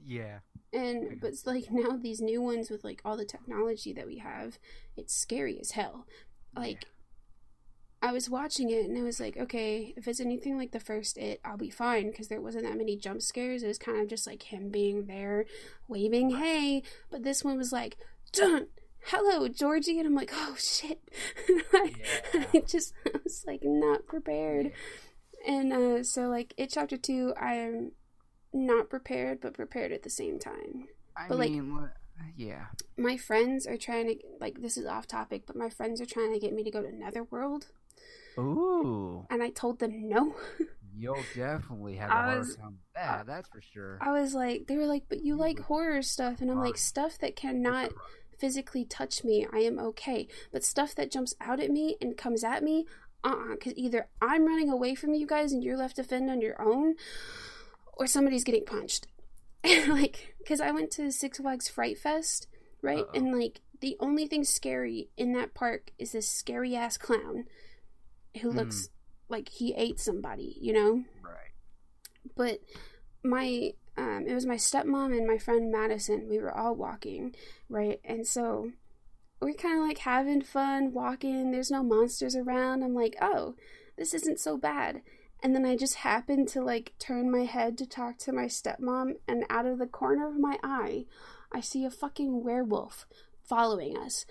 Yeah. And but it's like now these new ones with like all the technology that we have, it's scary as hell. Yeah. Like I was watching it and I was like, okay, if it's anything like the first It, I'll be fine because there wasn't that many jump scares. It was kind of just like him being there, waving, hey. But this one was like, dun, hello, Georgie. And I'm like, oh shit. I was like not prepared. And so like It Chapter 2, I am not prepared, but prepared at the same time. Yeah. My friends are trying to, like, this is off topic, but my friends are trying to get me to go to Netherworld. Ooh. And I told them no. You'll definitely have a hard time with that, that's for sure. I was like, they were like, but you like horror stuff. And I'm like, stuff that cannot physically touch me, I am okay. But stuff that jumps out at me and comes at me, because either I'm running away from you guys and you're left to fend on your own, or somebody's getting punched. Like, because I went to Six Flags Fright Fest, right? Uh-oh. And like the only thing scary in that park is this scary ass clown who looks like he ate somebody, you know? Right. But it was my stepmom and my friend Madison. We were all walking, right? And so we're kind of like having fun walking. There's no monsters around. I'm like, oh, this isn't so bad. And then I just happened to like turn my head to talk to my stepmom, and out of the corner of my eye, I see a fucking werewolf following us.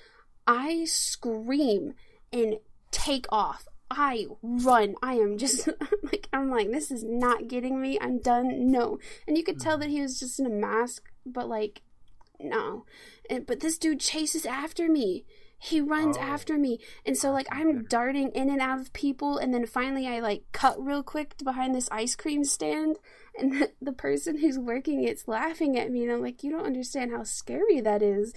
I scream and take off. I run. I am just I'm like, this is not getting me. I'm done. No. And you could tell that he was just in a mask, but like, no. But this dude chases after me. He runs after me. And so, like, I'm darting in and out of people. And then finally I, like, cut real quick behind this ice cream stand. And the person who's working it's laughing at me. And I'm like, you don't understand how scary that is.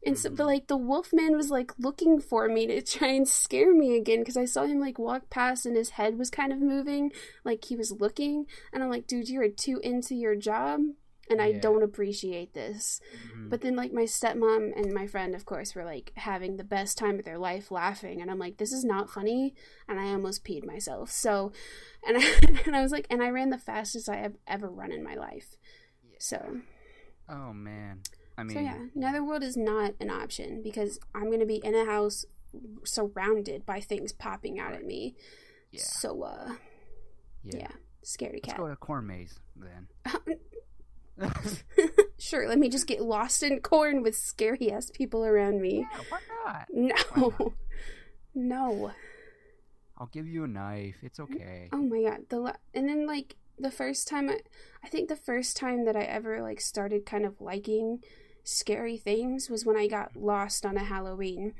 And so, but, like, the wolfman was, like, looking for me to try and scare me again. Because I saw him, like, walk past and his head was kind of moving. Like, he was looking. And I'm like, dude, you're too into your job. And I don't appreciate this. But then, like, my stepmom and my friend, of course, were, like, having the best time of their life laughing. And I'm like, this is not funny. And I almost peed myself. So, and I was like, and I ran the fastest I have ever run in my life. Yeah. So. Oh, man. I mean. So, yeah. Netherworld is not an option. Because I'm going to be in a house surrounded by things popping out at me. Yeah. So, yeah. Scaredy cat. Let's go to corn maze, then. Sure, let me just get lost in corn with scary ass people around me. Yeah, why not? No. Why not? No. I'll give you a knife. It's okay. Oh my god. And then like the first time I think the first time that I ever like started kind of liking scary things was when I got lost on a Halloween,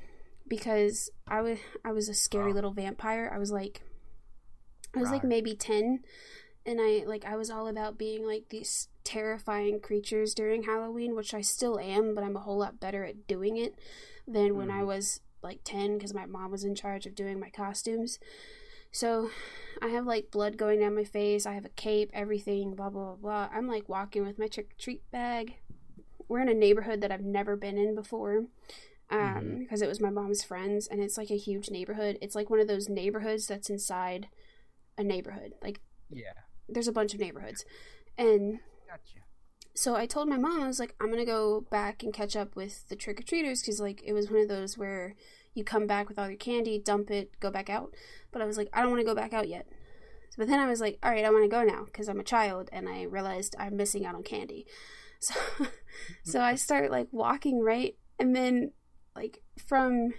because I was a scary little vampire. I was like maybe 10. And I was all about being, like, these terrifying creatures during Halloween, which I still am, but I'm a whole lot better at doing it than when I was, like, 10, because my mom was in charge of doing my costumes. So, I have, like, blood going down my face, I have a cape, everything, blah, blah, blah, blah. I'm, like, walking with my trick-or-treat bag. We're in a neighborhood that I've never been in before, because it was my mom's friends, and it's, like, a huge neighborhood. It's, like, one of those neighborhoods that's inside a neighborhood. Like, yeah. There's a bunch of neighborhoods. And gotcha. So I told my mom, I was like, I'm going to go back and catch up with the trick-or-treaters, because, like, it was one of those where you come back with all your candy, dump it, go back out. But I was like, I don't want to go back out yet. But then I was like, all right, I want to go now, because I'm a child, and I realized I'm missing out on candy. So I start, like, walking, right? And then, like, from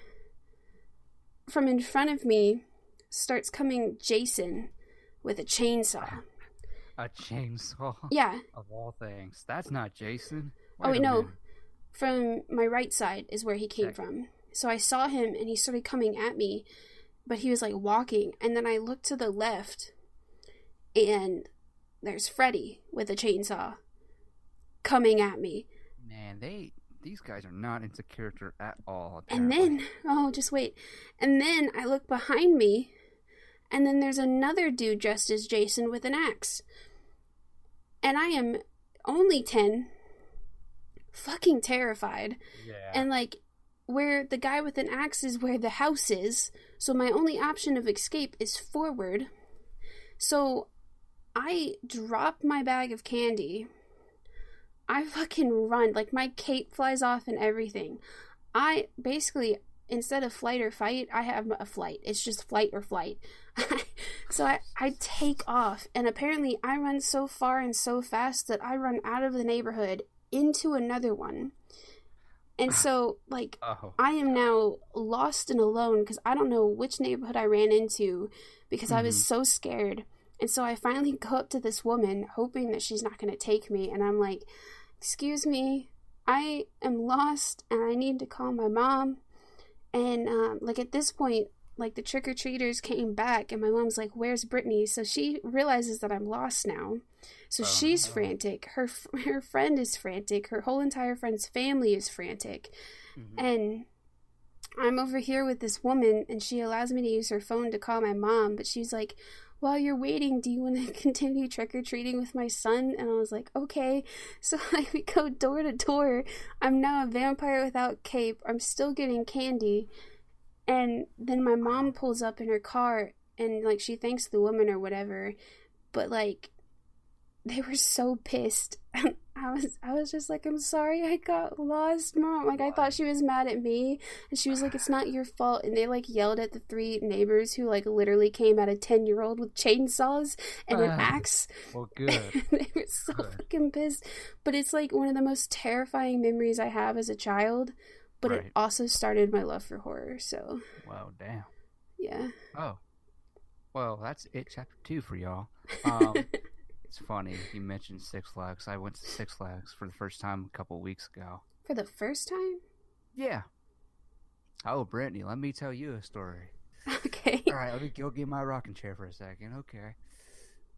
in front of me starts coming Jason with a chainsaw. A chainsaw? Yeah. Of all things. That's not Jason. Wait, no. From my right side is where he came from. So I saw him, and he started coming at me, but he was, like, walking. And then I looked to the left, and there's Freddy with a chainsaw coming at me. Man, these guys are not into character at all, apparently. And then, just wait. And then I look behind me, and then there's another dude dressed as Jason with an axe. And I am only 10, fucking terrified. Yeah. And, like, where the guy with an axe is where the house is, so my only option of escape is forward. So I drop my bag of candy. I fucking run. Like, my cape flies off and everything. I instead of flight or fight, I have a flight. It's just flight or flight. So I take off, and apparently I run so far and so fast that I run out of the neighborhood into another one. And so, like, I am now lost and alone because I don't know which neighborhood I ran into because I was so scared. And so I finally go up to this woman, hoping that she's not going to take me. And I'm like, excuse me, I am lost and I need to call my mom. And, like, at this point, like, the trick-or-treaters came back and my mom's like, where's Brittney? So she realizes that I'm lost now. So she's frantic. Her friend is frantic. Her whole entire friend's family is frantic. And I'm over here with this woman, and she allows me to use her phone to call my mom. But she's like, while you're waiting, do you want to continue trick-or-treating with my son? And I was like, okay. So like, we go door to door. I'm now a vampire without cape. I'm still getting candy. And then my mom pulls up in her car, and like, she thanks the woman or whatever. But like, they were so pissed. I was just like, I'm sorry I got lost, Mom. Like, I thought she was mad at me, and she was like, it's not your fault. And they like yelled at the 3 neighbors who like literally came at a 10-year-old with chainsaws and an axe. Well, good. They were so fucking pissed. But it's like one of the most terrifying memories I have as a child. But it also started my love for horror. So. Wow, damn. Yeah. Oh. Well, that's it. Chapter 2 for y'all. It's funny you mentioned Six Flags. I went to Six Flags for the first time a couple weeks ago. For the first time? Yeah. Oh, Brittney, let me tell you a story. Okay. All right, let me go get my rocking chair for a second. Okay.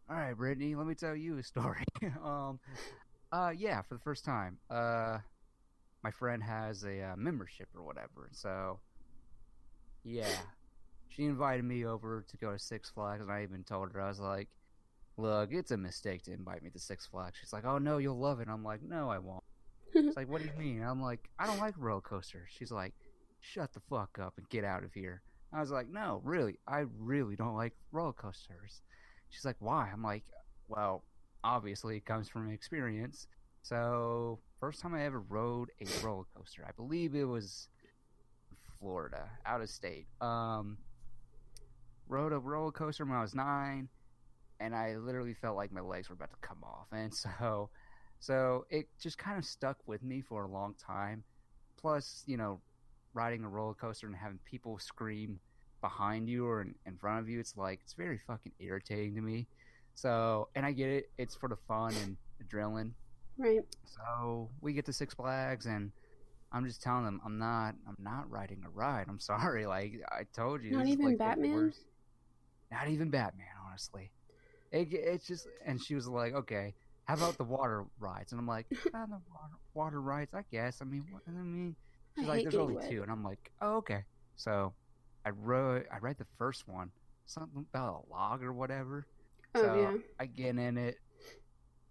All right, Brittney, let me tell you a story. Yeah, for the first time. My friend has a membership or whatever, so yeah, she invited me over to go to Six Flags, and I even told her, I was like, look, it's a mistake to invite me to Six Flags. She's like, oh no, you'll love it. I'm like, no, I won't. It's like, what do you mean? I'm like, I don't like roller coasters. She's like, shut the fuck up and get out of here. I was like, no, really, I really don't like roller coasters. She's like, why? I'm like, well, obviously it comes from experience. So, first time I ever rode a roller coaster, I believe it was Florida, out of state. Rode a roller coaster when I was 9. And I literally felt like my legs were about to come off. And so it just kind of stuck with me for a long time. Plus, you know, riding a roller coaster and having people scream behind you or in front of you, it's very fucking irritating to me. So, and I get it. It's for the fun and adrenaline. Right. So we get to Six Flags, and I'm just telling them, I'm not riding a ride. I'm sorry. Like, I told you. Not even Batman? Not even Batman, honestly. It's just, and she was like, okay, how about the water rides? And I'm like, the water rides, I guess. I mean, she's like, there's only 2, and I'm like, oh, okay. So I ride the first one, something about a log or whatever. Oh, so yeah. I get in it,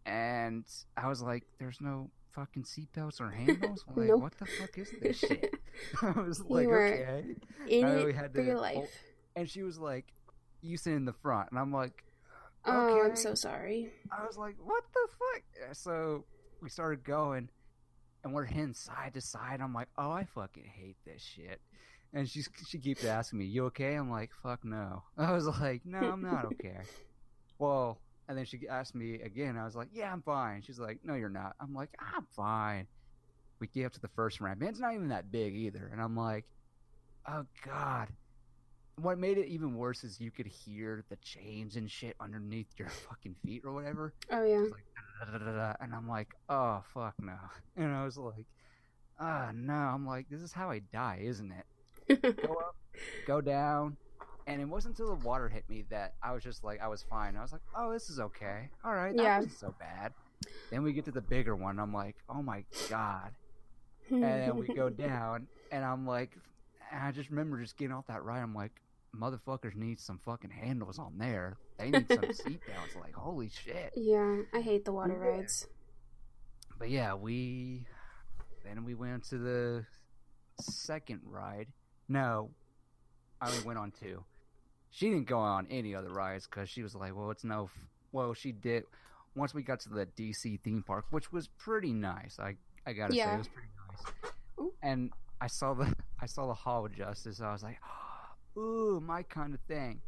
and I was like, there's no fucking seatbelts or handles. I'm like, Nope. What the fuck is this shit? I was like, You were okay. in it for your life. And she was like, you sit in the front, and I'm like, Oh, okay. I'm so sorry. I was like, what the fuck? So we started going, and we're hitting side to side. I'm like, oh, I fucking hate this shit. And she keeps asking me, you okay? I'm like, fuck no. I was like, no, I'm not okay. Well, and then she asked me again. I was like, yeah, I'm fine. She's like, no, you're not. I'm like, I'm fine. We get up to the first ramp, and it's not even that big either. And I'm like, oh, God. What made it even worse is you could hear the chains and shit underneath your fucking feet or whatever. Oh, yeah. It was like, da-da-da-da-da. And I'm like, oh, fuck no. And I was like, no. I'm like, this is how I die, isn't it? Go up, go down. And it wasn't until the water hit me that I was just like, I was fine. I was like, oh, this is okay. All right, that wasn't so bad. Then we get to the bigger one. I'm like, oh, my God. And then we go down, and I'm like, and I just remember just getting off that ride. I'm like, motherfuckers need some fucking handles on there. They need some seatbelts. Like, holy shit. Yeah, I hate the water rides. But yeah, then we went to the second ride. No, I only went on 2. She didn't go on any other rides because she was like, well, she did. Once we got to the DC theme park, which was pretty nice. I gotta say, it was pretty nice. Ooh. And I saw I saw the Hall of Justice. I was like, ooh, my kind of thing.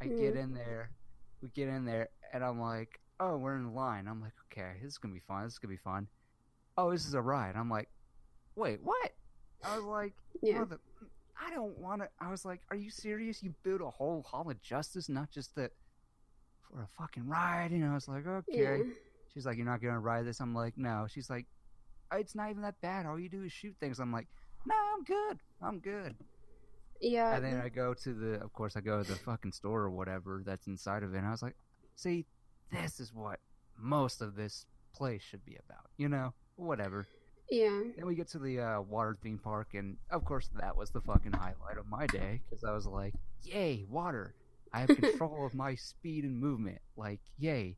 I get Mm. in there, we get in there, and I'm like, oh, we're in the line. I'm like, okay, this is gonna be fun. This is gonna be fun. Oh, this is a ride. I'm like, wait, what? I was like, Yeah. mother, I don't want to. I was like, are you serious? You built a whole Hall of Justice, not just that for a fucking ride? I was like, Yeah. okay. She's like, you're not gonna ride this? I'm like, no. She's like, it's not even that bad. All you do is shoot things. I'm like, no, I'm good. I'm good. Yeah. And then I go to of course, I go to the fucking store or whatever that's inside of it. And I was like, see, this is what most of this place should be about, whatever. Yeah. Then we get to the water theme park, and of course, that was the fucking highlight of my day because I was like, yay, water. I have control of my speed and movement. Like, yay,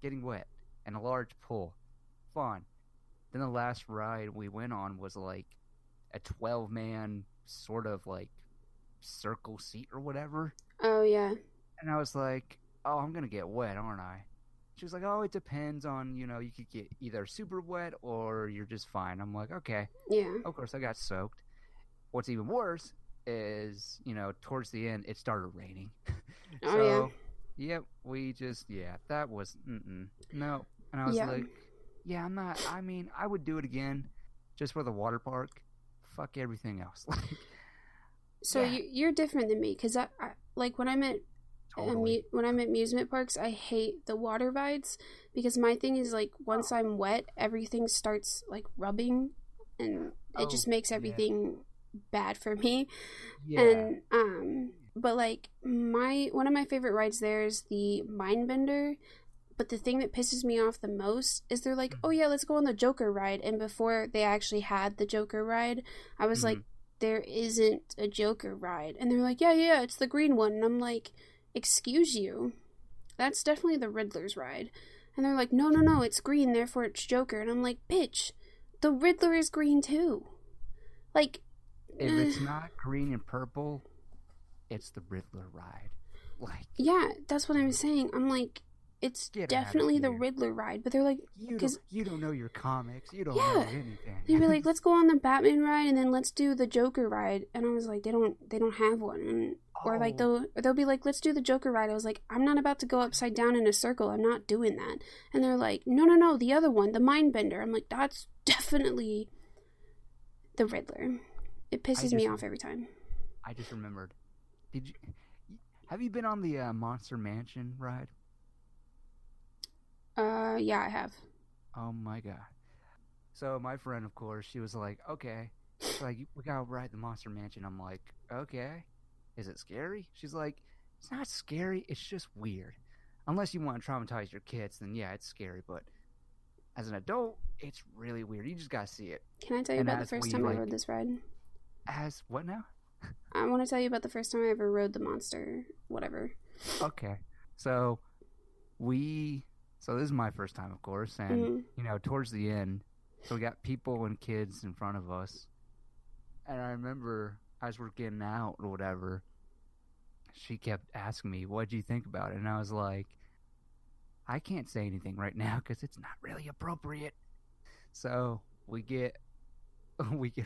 getting wet and a large pool. Fun. Then the last ride we went on was like a 12-man sort of like circle seat or whatever. Oh, yeah. And I was like, oh, I'm going to get wet, aren't I? She was like, oh, it depends on, you could get either super wet or you're just fine. I'm like, okay. Yeah. Of course, I got soaked. What's even worse is, towards the end, it started raining. Oh, So, yep, that was, no. And I was Yeah. like, yeah, I'm not, I would do it again just for the water park. Fuck everything else. So Yeah. you're different than me, because I like when I'm at Totally. when I'm at amusement parks, I hate the water rides because my thing is like once I'm wet, everything starts like rubbing, and it just Oh, makes yeah. everything bad for me. Yeah. And but like one of my favorite rides there is the Mind Bender. But the thing that pisses me off the most is they're like, oh yeah, let's go on the Joker ride. And before they actually had the Joker ride, I was like, there isn't a Joker ride. And they're like, yeah, it's the green one. And I'm like, excuse you. That's definitely the Riddler's ride. And they're like, no, it's green, therefore it's Joker. And I'm like, bitch, the Riddler is green too. Like, If it's not green and purple, it's the Riddler ride. Like, yeah, that's what I'm saying. I'm like, it's get definitely out the of here. Riddler ride. But they're like, You don't know your comics. You don't Yeah. know anything. they'd be like, let's go on the Batman ride and then let's do the Joker ride. And I was like, they don't have one. And, or like they'll be like, let's do the Joker ride. I was like, I'm not about to go upside down in a circle. I'm not doing that. And they're like, no, the other one, the Mind Bender. I'm like, that's definitely the Riddler. It pisses me off every time. I just remembered. Have you been on the Monster Mansion ride? Yeah, I have. Oh my god. So my friend, of course, she was like, okay. She's like, we gotta ride the Monster Mansion. I'm like, okay. Is it scary? She's like, it's not scary. It's just weird. Unless you want to traumatize your kids, then yeah, it's scary. But as an adult, it's really weird. You just gotta see it. Can I tell you about the first time I rode this ride? As what now? I want to tell you about the first time I ever rode the monster, whatever. Okay. So this is my first time, of course, and towards the end, so we got people and kids in front of us, and I remember as we're getting out or whatever, she kept asking me, "What do you think about it?" And I was like, "I can't say anything right now because it's not really appropriate." So we get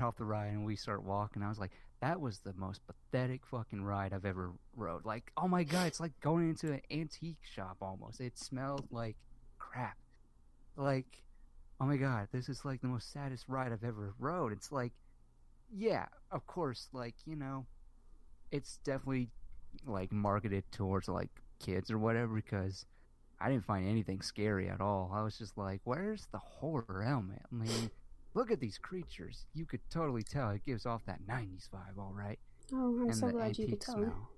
off the ride and we start walking. I was like, that was the most pathetic fucking ride I've ever rode. Like, oh my god, it's like going into an antique shop almost. It smelled like crap. Like, oh my god, this is like the most saddest ride I've ever rode. It's like, yeah, of course, like, it's definitely like marketed towards like kids or whatever because I didn't find anything scary at all. I was just like, where's the horror element? I mean, look at these creatures. You could totally tell it gives off that 90s vibe, all right? Oh, I'm And so the glad you could antique tell. smell.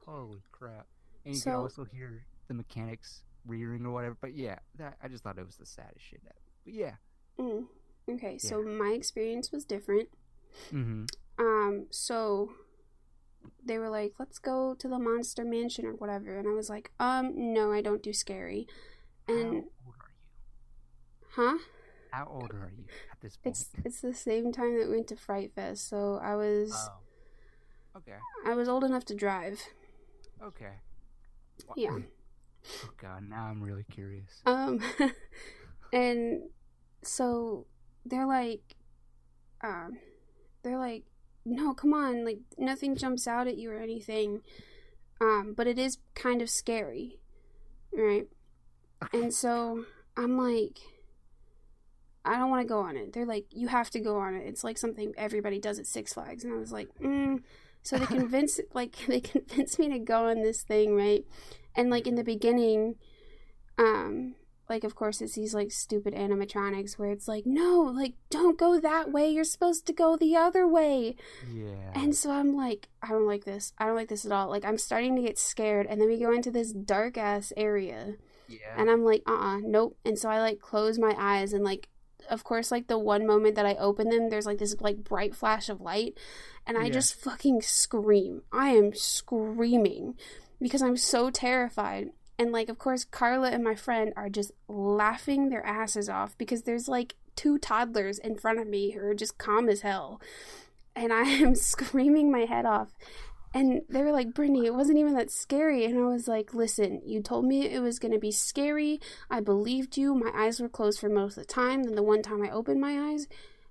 Holy crap. And you can also hear the mechanics rearing or whatever. But yeah, I just thought it was the saddest shit ever. But yeah. Okay, so my experience was different. So they were like, let's go to the Monster Mansion or whatever. And I was like, no, I don't do scary. And how old are you? Huh? How old are you at this point? It's the same time that we went to Fright Fest, so I was okay. I was old enough to drive. Okay. Yeah. Oh god, now I'm really curious. And so they're like no, come on, like nothing jumps out at you or anything. But it is kind of scary, right? And so I'm like, I don't want to go on it. They're like, you have to go on it. It's like something everybody does at Six Flags. And I was like, So they convinced me to go on this thing, right? And like in the beginning, like of course it's these like stupid animatronics where it's like, no, like don't go that way. You're supposed to go the other way. Yeah. And so I'm like, I don't like this. I don't like this at all. Like I'm starting to get scared. And then we go into this dark ass area. Yeah. And I'm like, nope. And so I like close my eyes and like, of course, like the one moment that I open them, there's like this like bright flash of light, and I just fucking scream. I am screaming because I'm so terrified. And like, of course, Carla and my friend are just laughing their asses off because there's like two toddlers in front of me who are just calm as hell, and I am screaming my head off. And they were like, Brittney, it wasn't even that scary. And I was like, listen, you told me it was going to be scary. I believed you. My eyes were closed for most of the time. Then the one time I opened my eyes,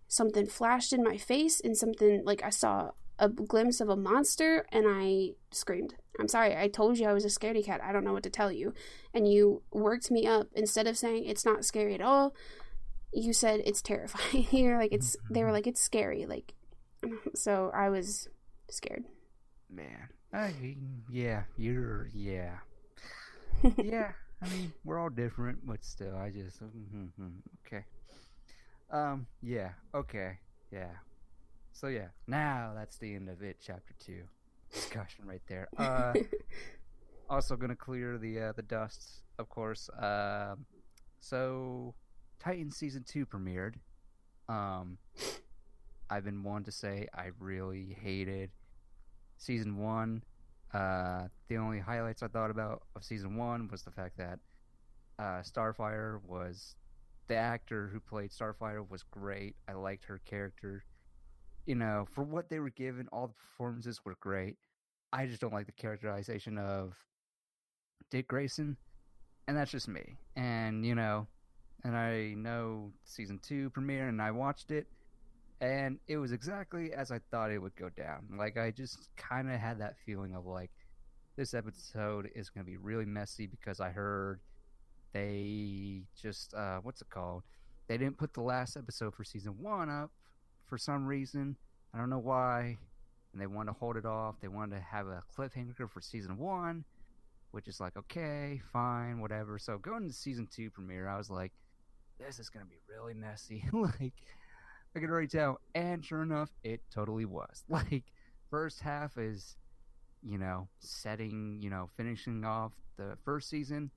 something flashed in my face and something like I saw a glimpse of a monster and I screamed. I'm sorry. I told you I was a scaredy cat. I don't know what to tell you. And you worked me up. Instead of saying it's not scary at all, you said it's terrifying. You're like, they were like, it's scary. Like, so I was scared. Man, yeah. Yeah, I mean, we're all different, but still, I just, okay. Yeah, okay, yeah. So yeah, now that's the end of it, chapter 2. Discussion right there. Also gonna clear the dust, of course. So Titan Season 2 premiered. I've been one to say I really hated Season 1. The only highlights I thought about of Season 1 was the fact that Starfire was... The actor who played Starfire was great. I liked her character. You know, for what they were given, all the performances were great. I just don't like the characterization of Dick Grayson, and that's just me. And, you know, and I know Season 2 premiere, and I watched it, and it was exactly as I thought it would go down. Like, I just kind of had that feeling of, like, this episode is going to be really messy because I heard they just, what's it called? They didn't put the last episode for Season 1 up for some reason. I don't know why. And they wanted to hold it off. They wanted to have a cliffhanger for Season 1, which is like, okay, fine, whatever. So going to Season 2 premiere, I was like, this is going to be really messy. Like, I could already tell. And sure enough, it totally was. Like, first half is, you know, finishing off the first season.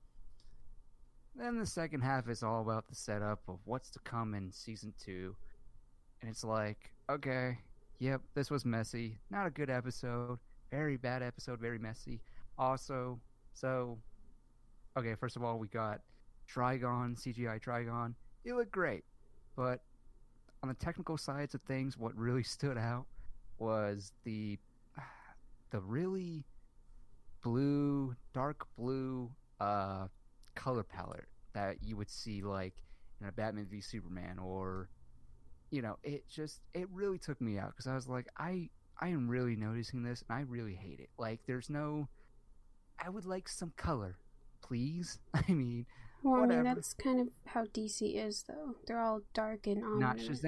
Then the second half is all about the setup of what's to come in Season 2. And it's like, okay, yep, this was messy. Not a good episode. Very bad episode, very messy. Also, so, okay, first of all, we got Trigon, CGI Trigon. It looked great. But on the technical sides of things, what really stood out was the really dark blue color palette that you would see like in a Batman v Superman, or, you know, it really took me out because I was like, I am really noticing this and I really hate it. Like, I would like some color, please. I mean, well, whatever. I mean, that's kind of how DC is, though. They're all dark and ominous.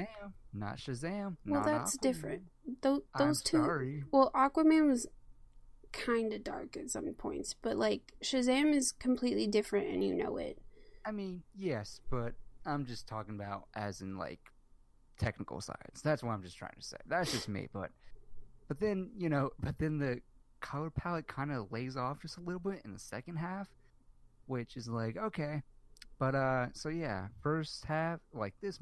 Not Shazam. Well, not that's Aquaman. different. Those I'm two. sorry. Well, Aquaman was kind of dark at some points, but like Shazam is completely different, and you know it. I mean, yes, but I'm just talking about as in like technical sides. That's what I'm just trying to say. That's just me, but then, you know, the color palette kind of lays off just a little bit in the second half, which is like, okay. But so yeah, first half, like this,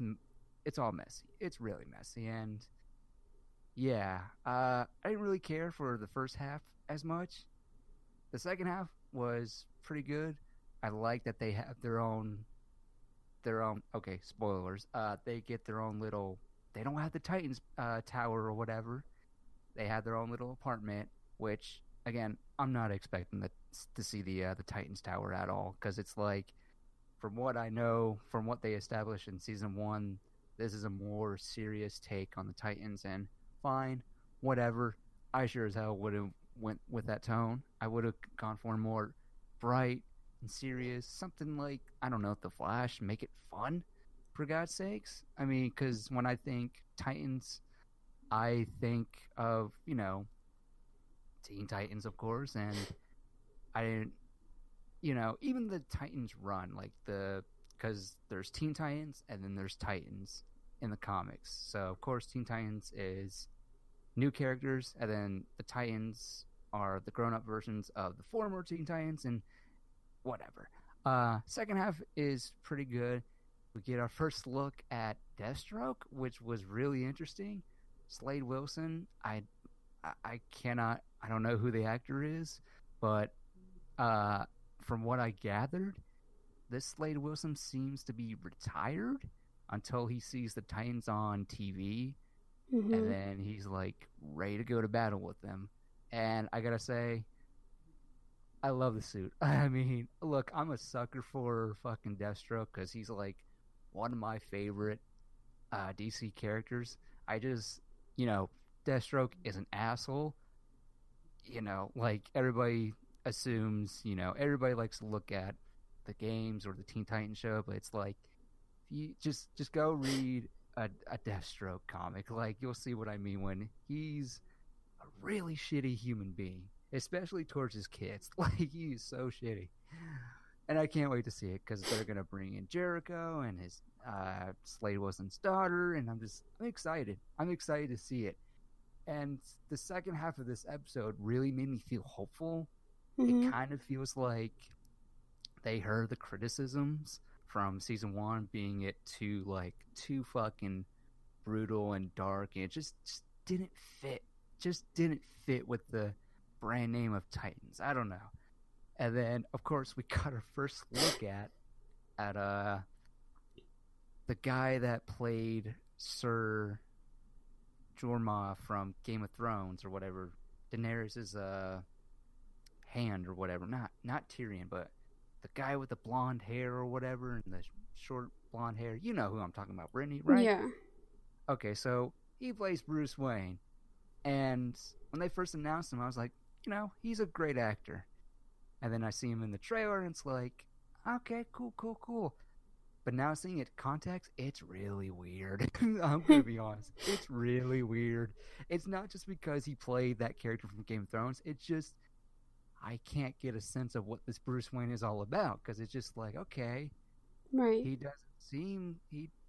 it's all messy. It's really messy, and yeah, I didn't really care for the first half as much. The second half was pretty good. I like that they have their own. Okay, spoilers. They get their own little. They don't have the Titans tower or whatever. They have their own little apartment, which again, I'm not expecting to see the Titans tower at all, because it's like, from what I know, from what they established in Season 1, this is a more serious take on the Titans, and fine, whatever. I sure as hell would have went with that tone. I would have gone for more bright and serious, something like, I don't know, The Flash. Make it fun, for God's sakes. I mean, because when I think Titans, I think of Teen Titans, of course, and I didn't, even the Titans run, like because there's Teen Titans and then there's Titans in the comics. So of course, Teen Titans is new characters, and then the Titans are the grown-up versions of the former Teen Titans, and whatever. Second half is pretty good. We get our first look at Deathstroke, which was really interesting. Slade Wilson, I cannot, I don't know who the actor is, but from what I gathered, this Slade Wilson seems to be retired until he sees the Titans on TV, and Mm-hmm. then he's like ready to go to battle with them. And I gotta say, I love the suit. I mean, look, I'm a sucker for fucking Deathstroke because he's like one of my favorite DC characters. I just, you know, Deathstroke is an asshole. Like everybody assumes, everybody likes to look at the games or the Teen Titans show, but it's like if you just go read a Deathstroke comic. Like you'll see what I mean when he's a really shitty human being, especially towards his kids. Like he is so shitty, and I can't wait to see it because they're gonna bring in Jericho and his Slade Wilson's daughter, and I'm excited. I'm excited to see it. And the second half of this episode really made me feel hopeful. It Mm-hmm. kind of feels like they heard the criticisms from season one, being it too fucking brutal and dark, and it just didn't fit. Just didn't fit with the brand name of Titans. I don't know. And then of course we got our first look at the guy that played Sir Jorma from Game of Thrones or whatever. Daenerys's hand or whatever. Not Tyrion, but the guy with the blonde hair or whatever and the short blonde hair. You know who I'm talking about, Brittney, right? Yeah. Okay, so he plays Bruce Wayne. And when they first announced him, I was like, he's a great actor. And then I see him in the trailer, and it's like, okay, cool, cool, cool. But now seeing it context, it's really weird. I'm gonna be honest, it's really weird. It's not just because he played that character from Game of Thrones. It's just I can't get a sense of what this Bruce Wayne is all about because it's just like, okay, Right. he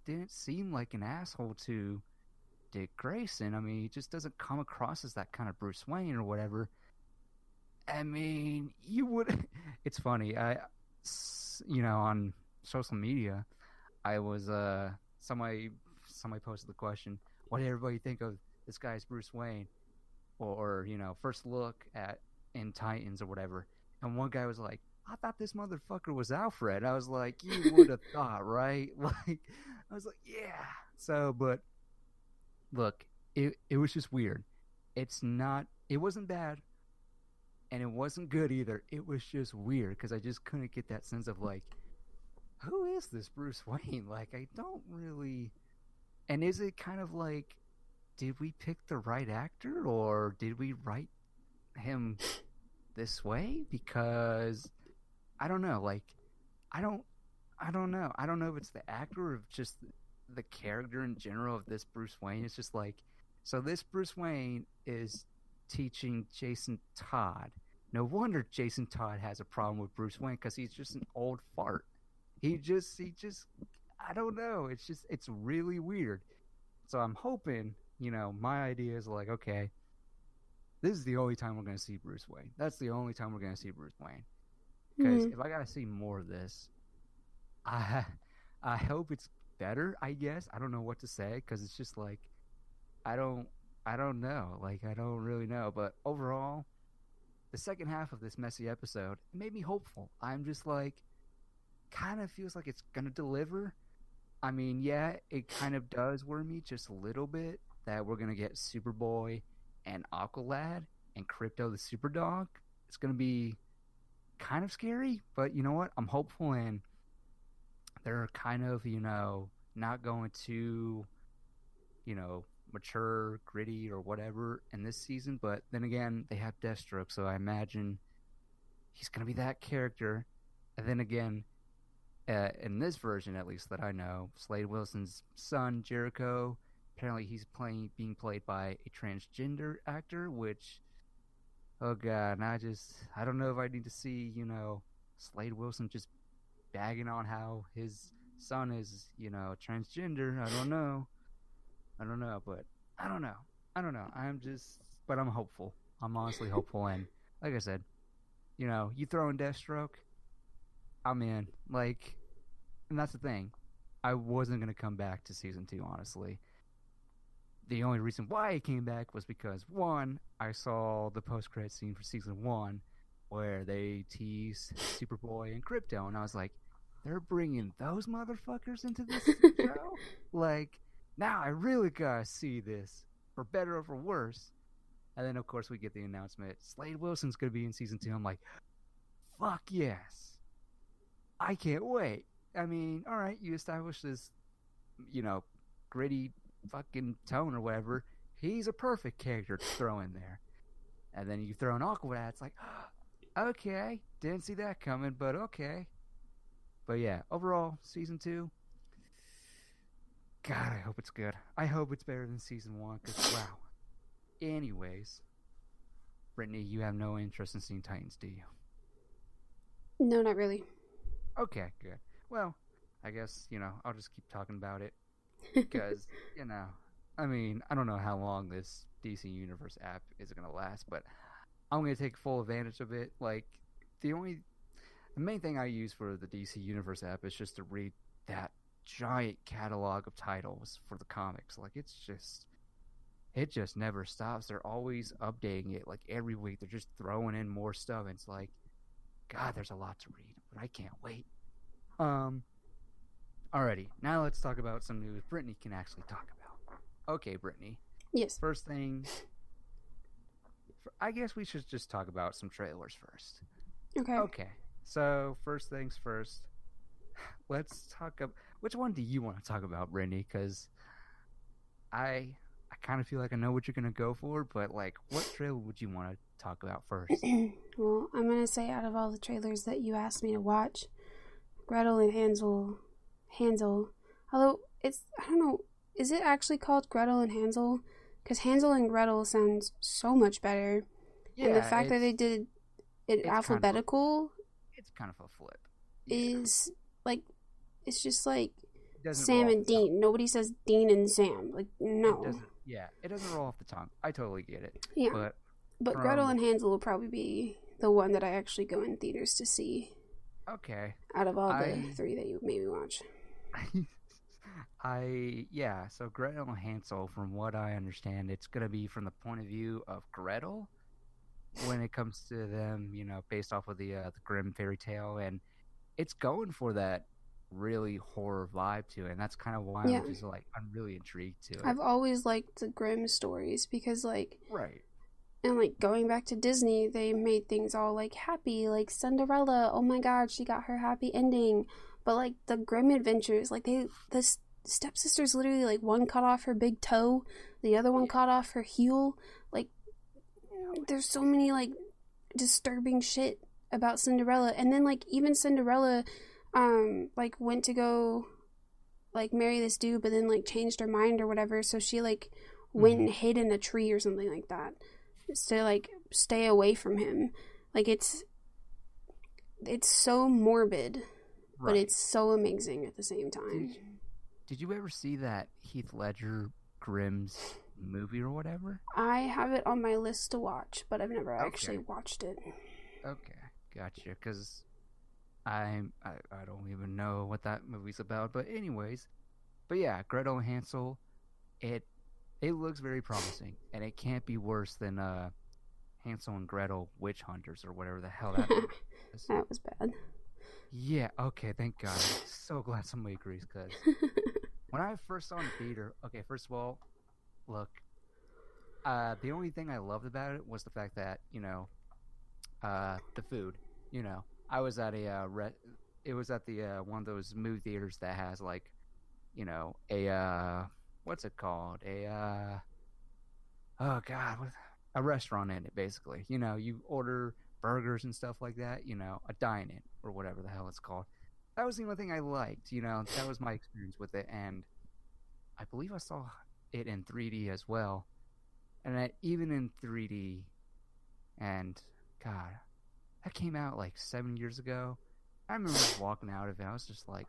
didn't seem like an asshole to Dick Grayson. I mean, he just doesn't come across as that kind of Bruce Wayne or whatever. I mean, you would. It's funny. On social media, I was somebody posted the question, "What did everybody think of this guy's Bruce Wayne?" Or first look at in Titans or whatever. And one guy was like, "I thought this motherfucker was Alfred." I was like, "You would have thought, right?" Like, I was like, "Yeah." So, but look, it was just weird. It wasn't bad and it wasn't good either. It was just weird because I just couldn't get that sense of like, who is this Bruce Wayne? Like, I don't really. And is it kind of like, did we pick the right actor or did we write him this way? Because I don't know. Like, I don't. I don't know. I don't know if it's the actor or just the character in general of this Bruce Wayne. It's just like, so this Bruce Wayne is teaching Jason Todd. No wonder Jason Todd has a problem with Bruce Wayne because he's just an old fart. He just, I don't know. It's really weird. So I'm hoping, my idea is like, okay, this is the only time we're going to see Bruce Wayne. That's the only time we're going to see Bruce Wayne. Because Mm-hmm. if I got to see more of this, I I hope it's better. I guess I don't know what to say because it's just like I don't I don't know. Like I don't really know. But overall, the second half of this messy episode made me hopeful. I'm just like kind of feels like it's gonna deliver. I mean, yeah, it kind of does worry me just a little bit that we're gonna get Superboy and Aqualad and Crypto the Superdog. It's gonna be kind of scary, but you know what? I'm hopeful and they're kind of, not going to, you know, mature, gritty, or whatever in this season. But then again, they have Deathstroke, so I imagine he's going to be that character. And then again, in this version, at least that I know, Slade Wilson's son Jericho, apparently he's being played by a transgender actor, which, oh god, and I don't know if I need to see Slade Wilson just bagging on how his son is transgender. I don't know, but I don't know. But I'm hopeful. I'm honestly hopeful, and like I said, you throw in Deathstroke, I'm in. Like, and that's the thing. I wasn't gonna come back to season 2, honestly. The only reason why I came back was because one, I saw the post-credit scene for season 1, where they teased Superboy and Krypto, and I was like, they're bringing those motherfuckers into this show? Like, now I really gotta see this, for better or for worse. And then, of course, we get the announcement, Slade Wilson's gonna be in season 2. I'm like, fuck yes. I can't wait. I mean, alright, you established this, gritty fucking tone or whatever. He's a perfect character to throw in there. And then you throw an Aqualad, it's like, okay, didn't see that coming, but okay. But yeah, overall, season 2, God, I hope it's good. I hope it's better than season 1, because wow. Anyways, Brittney, you have no interest in seeing Titans, do you? No, not really. Okay, good. Well, I guess, I'll just keep talking about it. Because, I mean, I don't know how long this DC Universe app is going to last, but I'm going to take full advantage of it. Like, the main thing I use for the DC Universe app is just to read that giant catalog of titles for the comics. Like, it just never stops. They're always updating it. Like, every week, they're just throwing in more stuff. And it's like, God, there's a lot to read, but I can't wait. Alrighty, now let's talk about some news Brittney can actually talk about. Okay, Brittney. Yes. First thing, I guess we should just talk about some trailers first. Okay, so first things first, let's talk about, which one do you want to talk about, Brittney? Because I kind of feel like I know what you're going to go for, but like, what trailer would you want to talk about first? Well, I'm going to say out of all the trailers that you asked me to watch, Gretel and Hansel, although I don't know, is it actually called Gretel and Hansel? Because Hansel and Gretel sounds so much better. Yeah, and the fact that they did it alphabetical, it's kind of a flip. Is like, it's just like Sam and Dean. Nobody says Dean and Sam. Like, no. It doesn't roll off the tongue. I totally get it. Yeah. But Gretel and Hansel will probably be the one that I actually go in theaters to see. Okay. Out of all the 3 that you made me watch. So Gretel and Hansel, from what I understand, it's going to be from the point of view of Gretel when it comes to them, based off of the Grimm fairy tale, and it's going for that really horror vibe to it, and that's kind of why I'm really intrigued to it. I've always liked the Grimm stories because, like, right. And, like, going back to Disney, they made things all, like, happy. Like, Cinderella, oh my god, she got her happy ending. But, like, the Grimm adventures, like, the stepsisters literally, like, one cut off her big toe, the other one cut off her heel. Like, there's so many, like, disturbing shit about Cinderella. And then, like, even Cinderella, like, went to go, like, marry this dude, but then, like, changed her mind or whatever. So she, like, went and hid in a tree or something like that. To like stay away from him. Like, it's so morbid, right, but it's so amazing at the same time. Did you ever see that Heath Ledger Grimm's movie or whatever? I have it on my list to watch, but I've never actually watched it. Okay, gotcha. Because I don't even know what that movie's about. But anyways, yeah, Gretel and Hansel, it looks very promising, and it can't be worse than Hansel and Gretel Witch Hunters or whatever the hell that was. That was bad. Yeah, okay, thank God. I'm so glad somebody agrees, because when I first saw it in theater, okay, first of all, look, the only thing I loved about it was the fact that, the food, I was at it was at the one of those movie theaters that has, like, a what's it called? Oh God, a restaurant in it basically. You order burgers and stuff like that. A dine-in or whatever the hell it's called. That was the only thing I liked. That was my experience with it, and I believe I saw it in 3D as well. And even in 3D, and God, that came out like 7 years ago. I remember walking out of it. I was just like,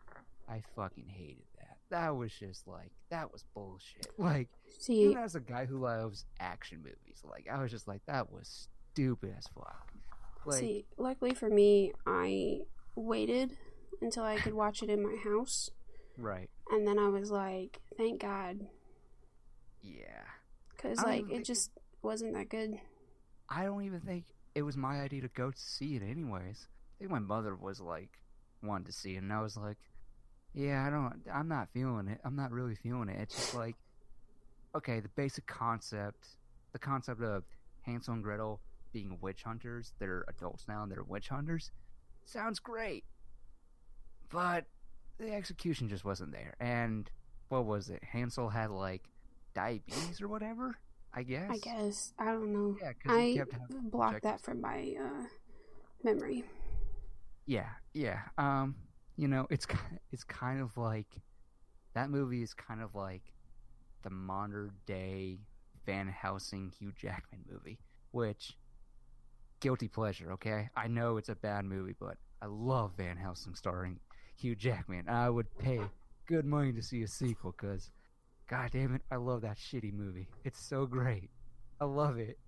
I fucking hated that. That was just like, that was bullshit. Like, See, even as a guy who loves action movies, like, I was just like, that was stupid as fuck. Like, luckily for me, I waited until I could watch it in my house. right. And then I was like, thank God. Yeah. Because, like, it just wasn't that good. I don't even think it was my idea to go to see it anyways. I think my mother was like, wanted to see it, and I was like, yeah, I'm not feeling it. I'm not really feeling it. It's just like, okay, the basic concept, the concept of Hansel and Gretel being witch hunters, they're adults now and they're witch hunters, sounds great. But the execution just wasn't there. And what was it? Hansel had like diabetes or whatever, I guess. I don't know. Yeah, because he kept blocked that from my memory. Yeah. It's kind of like that movie is kind of like the modern day Van Helsing Hugh Jackman movie, which guilty pleasure, okay? I know it's a bad movie, but I love Van Helsing starring Hugh Jackman. I would pay good money to see a sequel because, god damn it, I love that shitty movie. It's so great. I love it.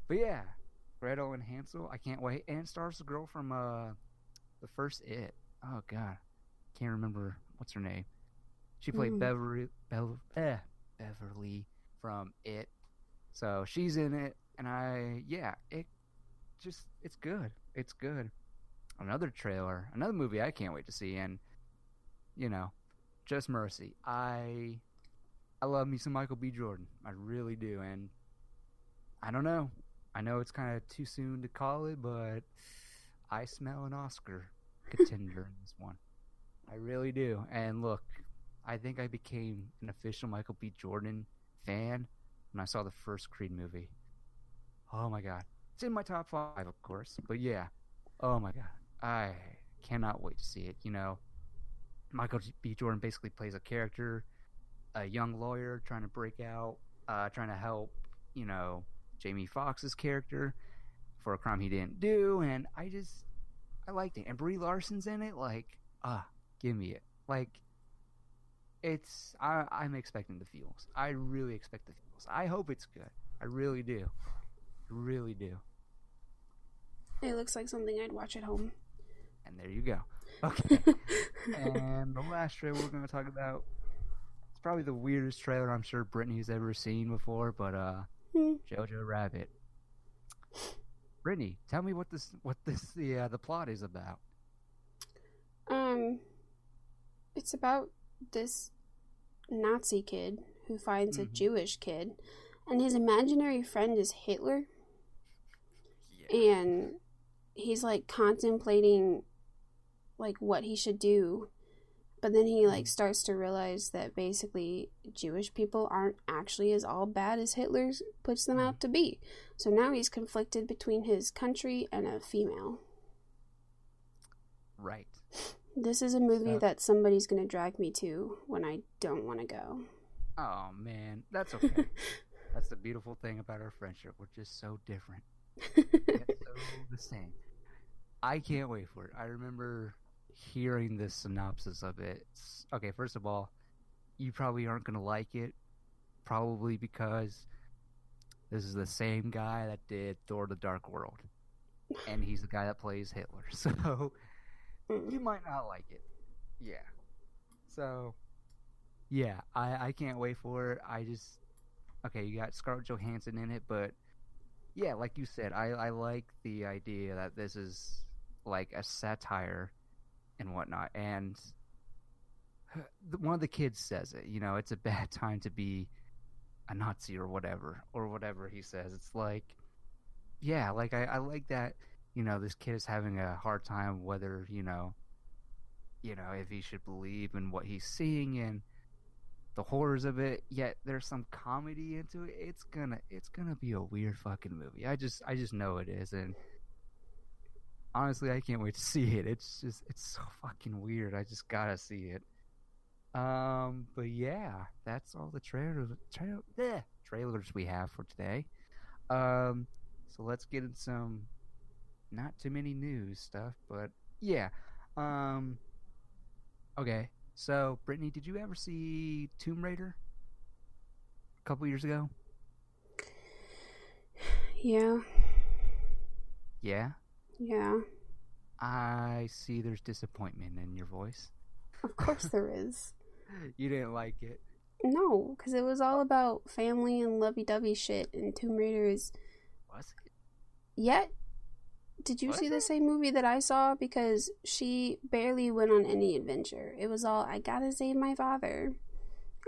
But yeah, Gretel and Hansel, I can't wait. And stars the girl from the first It. Oh god, can't remember what's her name. She played Beverly from It, so she's in it. And it's good. It's good. Another trailer, another movie I can't wait to see, and Just Mercy. I love me some Michael B. Jordan. I really do, and I don't know. I know it's kind of too soon to call it, but I smell an Oscar contender in this one. I really do. And look, I think I became an official Michael B. Jordan fan when I saw the first Creed movie. Oh my god. It's in my top 5, of course, but yeah. Oh my god. I cannot wait to see it. Michael B. Jordan basically plays a character, a young lawyer trying to break out, trying to help, Jamie Foxx's character for a crime he didn't do, and I liked it. And Brie Larson's in it, like, give me it. Like, I'm expecting the feels. I really expect the feels. I hope it's good. I really do. I really do. It looks like something I'd watch at home. And there you go. Okay. And the last trailer we're going to talk about, it's probably the weirdest trailer I'm sure Brittney's ever seen before, but Jojo Rabbit. Brittney, tell me what the plot is about. It's about this Nazi kid who finds a Jewish kid, and his imaginary friend is Hitler. Yeah. And he's like contemplating like what he should do, but then he like starts to realize that basically Jewish people aren't actually as all bad as Hitler puts them out to be. So now he's conflicted between his country and a female. Right. This is a movie that somebody's going to drag me to when I don't want to go. Oh, man. That's okay. That's the beautiful thing about our friendship. We're just so different. Yet so the same. I can't wait for it. I remember hearing the synopsis of it. Okay, first of all, you probably aren't going to like it. Probably because this is the same guy that did Thor: The Dark World. And he's the guy that plays Hitler. So you might not like it. Yeah. So, yeah, I can't wait for it. Okay, you got Scarlett Johansson in it, but yeah, like you said, I like the idea that this is like a satire and whatnot. And one of the kids says it, it's a bad time to be a Nazi or whatever he says. It's like, yeah, like I like that. This kid is having a hard time whether, if he should believe in what he's seeing. And the horrors of it, yet there's some comedy into it. It's gonna be a weird fucking movie. I just know it is, and honestly, I can't wait to see it. It's so fucking weird. I just gotta see it. But yeah, that's all the trailers we have for today. So let's get in some not too many news stuff, but yeah. Um, okay. So, Brittney, did you ever see Tomb Raider a couple years ago? Yeah. Yeah. Yeah. I see there's disappointment in your voice. Of course there is. You didn't like it. No, because it was all about family and lovey-dovey shit, and Tomb Raider is... Was it? Yet, did you see the same movie that I saw? Because she barely went on any adventure. It was all, I gotta save my father.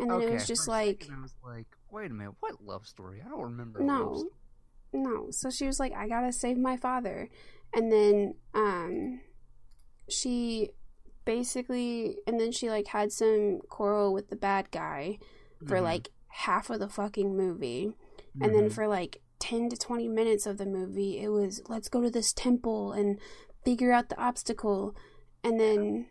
And then it was just like... I was like, wait a minute, what love story? I don't remember. No. So she was like, I gotta save my father. And then, she basically... And then she, like, had some quarrel with the bad guy for, like, half of the fucking movie. And then for, like, 10 to 20 minutes of the movie, it was, let's go to this temple and figure out the obstacle. And then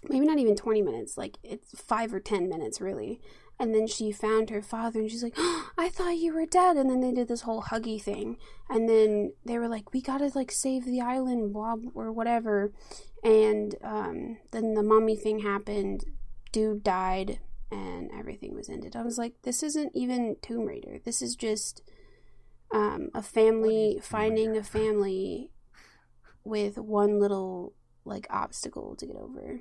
maybe not even 20 minutes, like it's 5 or 10 minutes really. And then she found her father and she's like, oh, I thought you were dead. And then they did this whole huggy thing. And then they were like, we gotta like save the island, blah, or whatever. And then the mummy thing happened, dude died, and everything was ended. I was like, this isn't even Tomb Raider. This is just a family finding a family with one little like obstacle to get over.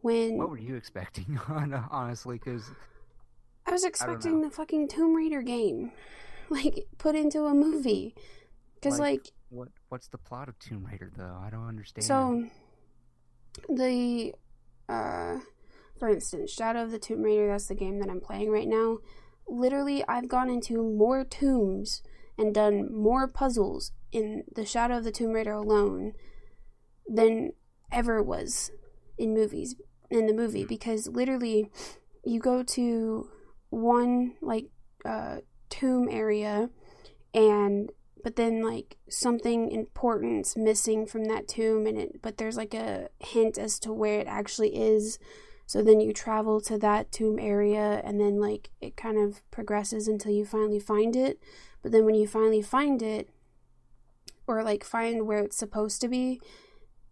What were you expecting? Honestly, because I was expecting the fucking Tomb Raider game, like put into a movie. Because like what's the plot of Tomb Raider though? I don't understand. So the for instance, Shadow of the Tomb Raider, that's the game that I'm playing right now. Literally, I've gone into more tombs and done more puzzles in the Shadow of the Tomb Raider alone than ever was in the movie, because literally you go to one like tomb area but then like something important's missing from that tomb, but there's like a hint as to where it actually is. So then you travel to that tomb area, and then like it kind of progresses until you finally find it. But then when you finally find it, or like find where it's supposed to be,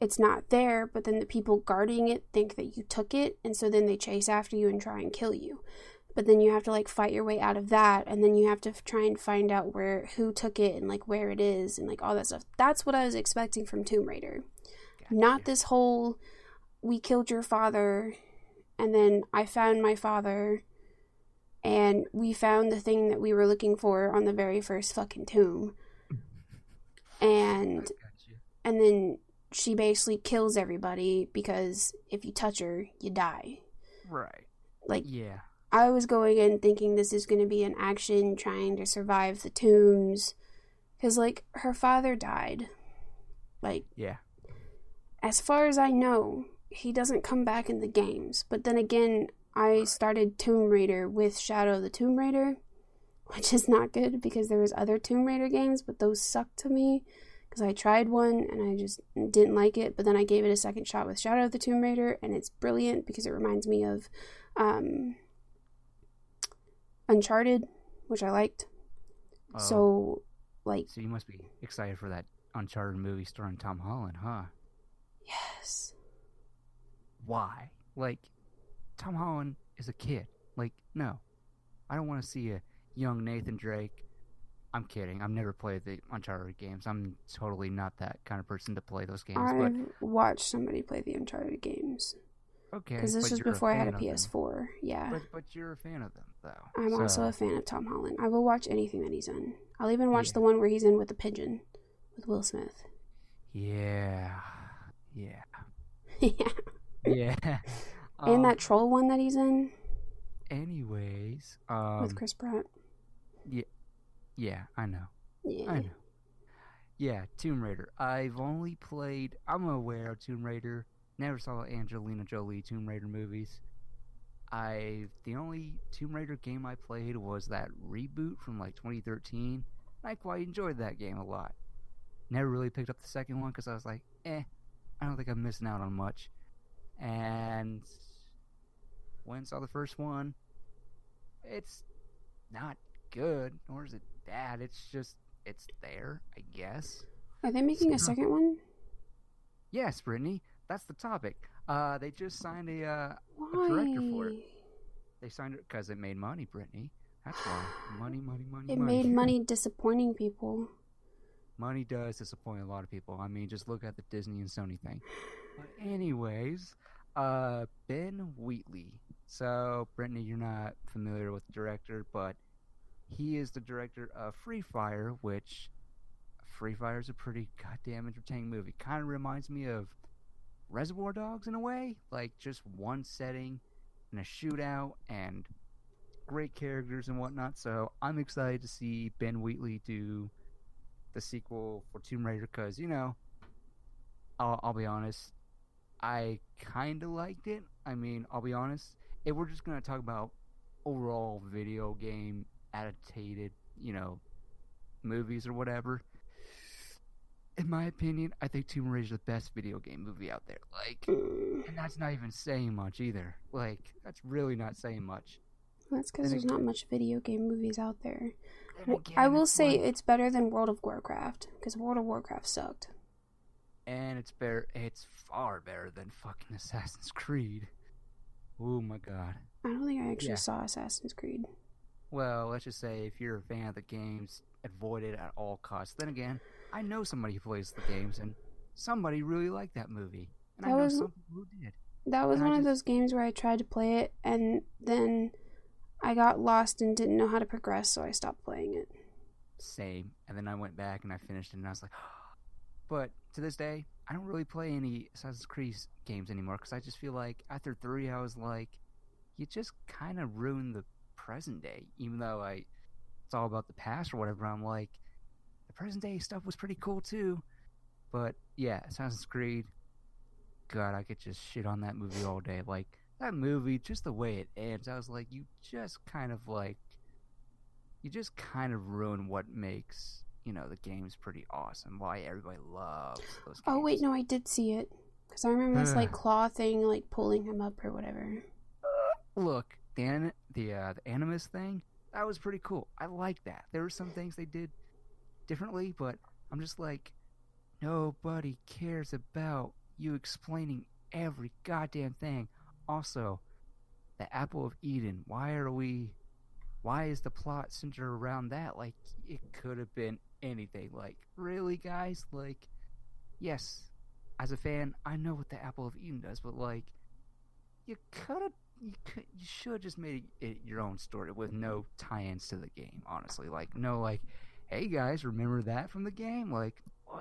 it's not there. But then the people guarding it think that you took it, and so then they chase after you and try and kill you. But then you have to like fight your way out of that, and then you have to try and find out who took it and like where it is and like all that stuff. That's what I was expecting from Tomb Raider. Gotcha. Not this whole, we killed your father, and then I found my father, and we found the thing that we were looking for on the very first fucking tomb. And then she basically kills everybody because if you touch her, you die. Right. Like, yeah. I was going in thinking this is going to be an action trying to survive the tombs. Because, like, her father died. Like, yeah. As far as I know, he doesn't come back in the games. But then again, I started Tomb Raider with Shadow of the Tomb Raider, which is not good because there was other Tomb Raider games, but those sucked to me because I tried one and I just didn't like it. But then I gave it a second shot with Shadow of the Tomb Raider, and it's brilliant because it reminds me of Uncharted, which I liked. So you must be excited for that Uncharted movie starring Tom Holland, huh? Yes. Why? Like, Tom Holland is a kid. Like, no. I don't want to see a young Nathan Drake. I'm kidding. I've never played the Uncharted games. I'm totally not that kind of person to play those games. I've watched somebody play the Uncharted games. Okay. Because this was before I had a PS4. Yeah. But you're a fan of them, though. I'm also a fan of Tom Holland. I will watch anything that he's in. I'll even watch the one where he's in with the pigeon with Will Smith. Yeah. Yeah. Yeah. And that troll one that he's in. Anyways. With Chris Pratt. Yeah, I know. Yeah. I know. Yeah, Tomb Raider. I'm aware of Tomb Raider. Never saw Angelina Jolie Tomb Raider movies. The only Tomb Raider game I played was that reboot from like 2013. I quite enjoyed that game a lot. Never really picked up the second one because I was like, I don't think I'm missing out on much. And when I saw the first one, it's not good, nor is it bad. It's there, I guess. Are they making a second one? Yes, Brittney. That's the topic. They just signed a director for it. Why? They signed it because it made money, Brittney. That's why. Money, money, money, It money. made money disappointing people. Money does disappoint a lot of people. I mean, just look at the Disney and Sony thing. But anyways, Ben Wheatley. So, Brittney, you're not familiar with the director, but he is the director of Free Fire, which Free Fire is a pretty goddamn entertaining movie. Kind of reminds me of Reservoir Dogs in a way. Like, just one setting and a shootout and great characters and whatnot. So, I'm excited to see Ben Wheatley do the sequel for Tomb Raider because, I'll be honest, I kind of liked it. I mean, I'll be honest, if we're just going to talk about overall video game adapted, movies or whatever, in my opinion, I think Tomb Raider is the best video game movie out there. Like, and that's not even saying much either. Like, that's really not saying much. That's because there's not much video game movies out there. Again, I will say it's better than World of Warcraft, because World of Warcraft sucked. And it's far better than fucking Assassin's Creed. Oh my god. I don't think I actually saw Assassin's Creed. Well, let's just say if you're a fan of the games, avoid it at all costs. Then again, I know somebody who plays the games, and somebody really liked that movie. And I know some people who did. That was one of those games where I tried to play it, and then I got lost and didn't know how to progress, so I stopped playing it. Same. And then I went back and I finished it, and I was like, but to this day, I don't really play any Assassin's Creed games anymore, because I just feel like after 3, I was like, you just kind of ruined the present day. Even though it's all about the past or whatever, I'm like, the present day stuff was pretty cool too. But yeah, Assassin's Creed, God, I could just shit on that movie all day. Like, that movie, just the way it ends, I was like, you just kind of ruin what makes, the game's pretty awesome. Why everybody loves those games. Oh, wait, no, I did see it. Because I remember this, claw thing, pulling him up or whatever. Look, the Animus thing, that was pretty cool. I like that. There were some things they did differently, but I'm just like, nobody cares about you explaining every goddamn thing. Also, the Apple of Eden, why is the plot centered around that? Like, it could have been anything. Like, really, guys? Like, yes, as a fan, I know what the Apple of Eden does, but you should have just made it your own story with no tie-ins to the game, honestly. Hey guys, remember that from the game? I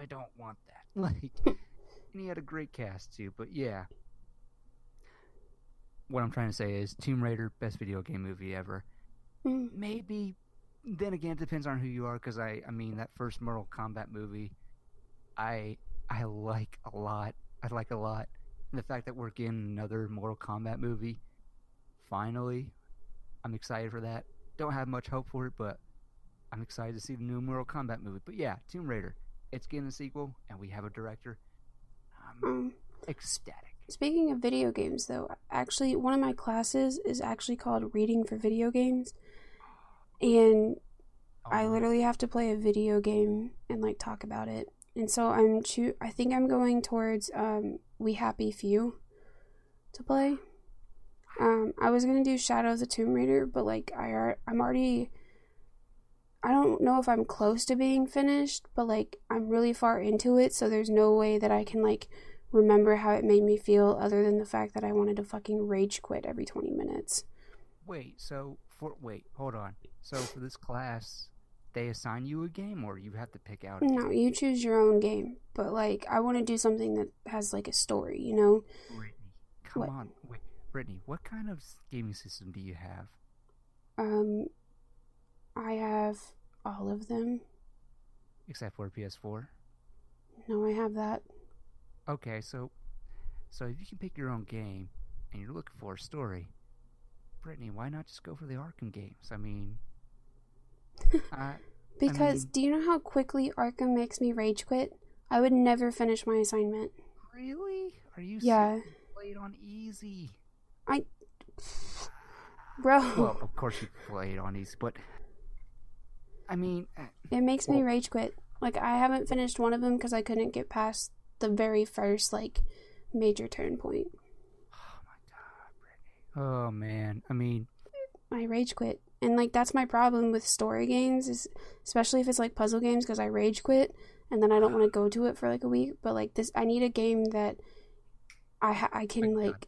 don't want that. And he had a great cast too, but yeah. What I'm trying to say is Tomb Raider, best video game movie ever. Maybe, then again, it depends on who you are, because I mean, that first Mortal Kombat movie, I like a lot. And the fact that we're getting another Mortal Kombat movie, finally, I'm excited for that. Don't have much hope for it, but I'm excited to see the new Mortal Kombat movie. But yeah, Tomb Raider, it's getting a sequel, and we have a director. I'm ecstatic. Speaking of video games, though, actually, one of my classes is actually called Reading for Video Games. And I literally have to play a video game and, talk about it. And so I think I'm going towards We Happy Few to play. I was going to do Shadow of the Tomb Raider, but, I'm already... I don't know if I'm close to being finished, but, I'm really far into it, so there's no way that I can, remember how it made me feel other than the fact that I wanted to fucking rage quit every 20 minutes. Wait, hold on. So for this class, they assign you a game, or you have to pick out a game? No, you choose your own game, but, I want to do something that has, a story, Brittney, come on. Wait, Brittney, what kind of gaming system do you have? I have all of them. Except for PS4? No, I have that. Okay, so if you can pick your own game and you're looking for a story, Brittney, why not just go for the Arkham games? I mean, Because do you know how quickly Arkham makes me rage quit? I would never finish my assignment. Really? Are you Yeah. played on easy? Bro. Well, of course you played on easy, but I mean, it makes me rage quit. Like, I haven't finished one of them because I couldn't get past the very first, like, major turn point. Oh my god, Brittney. Oh man. I mean, I rage quit. And, like, that's my problem with story games, is especially if it's, like, puzzle games, because I rage quit, and then I don't want to go to it for, like, a week. But, like, this, I need a game that I can, like,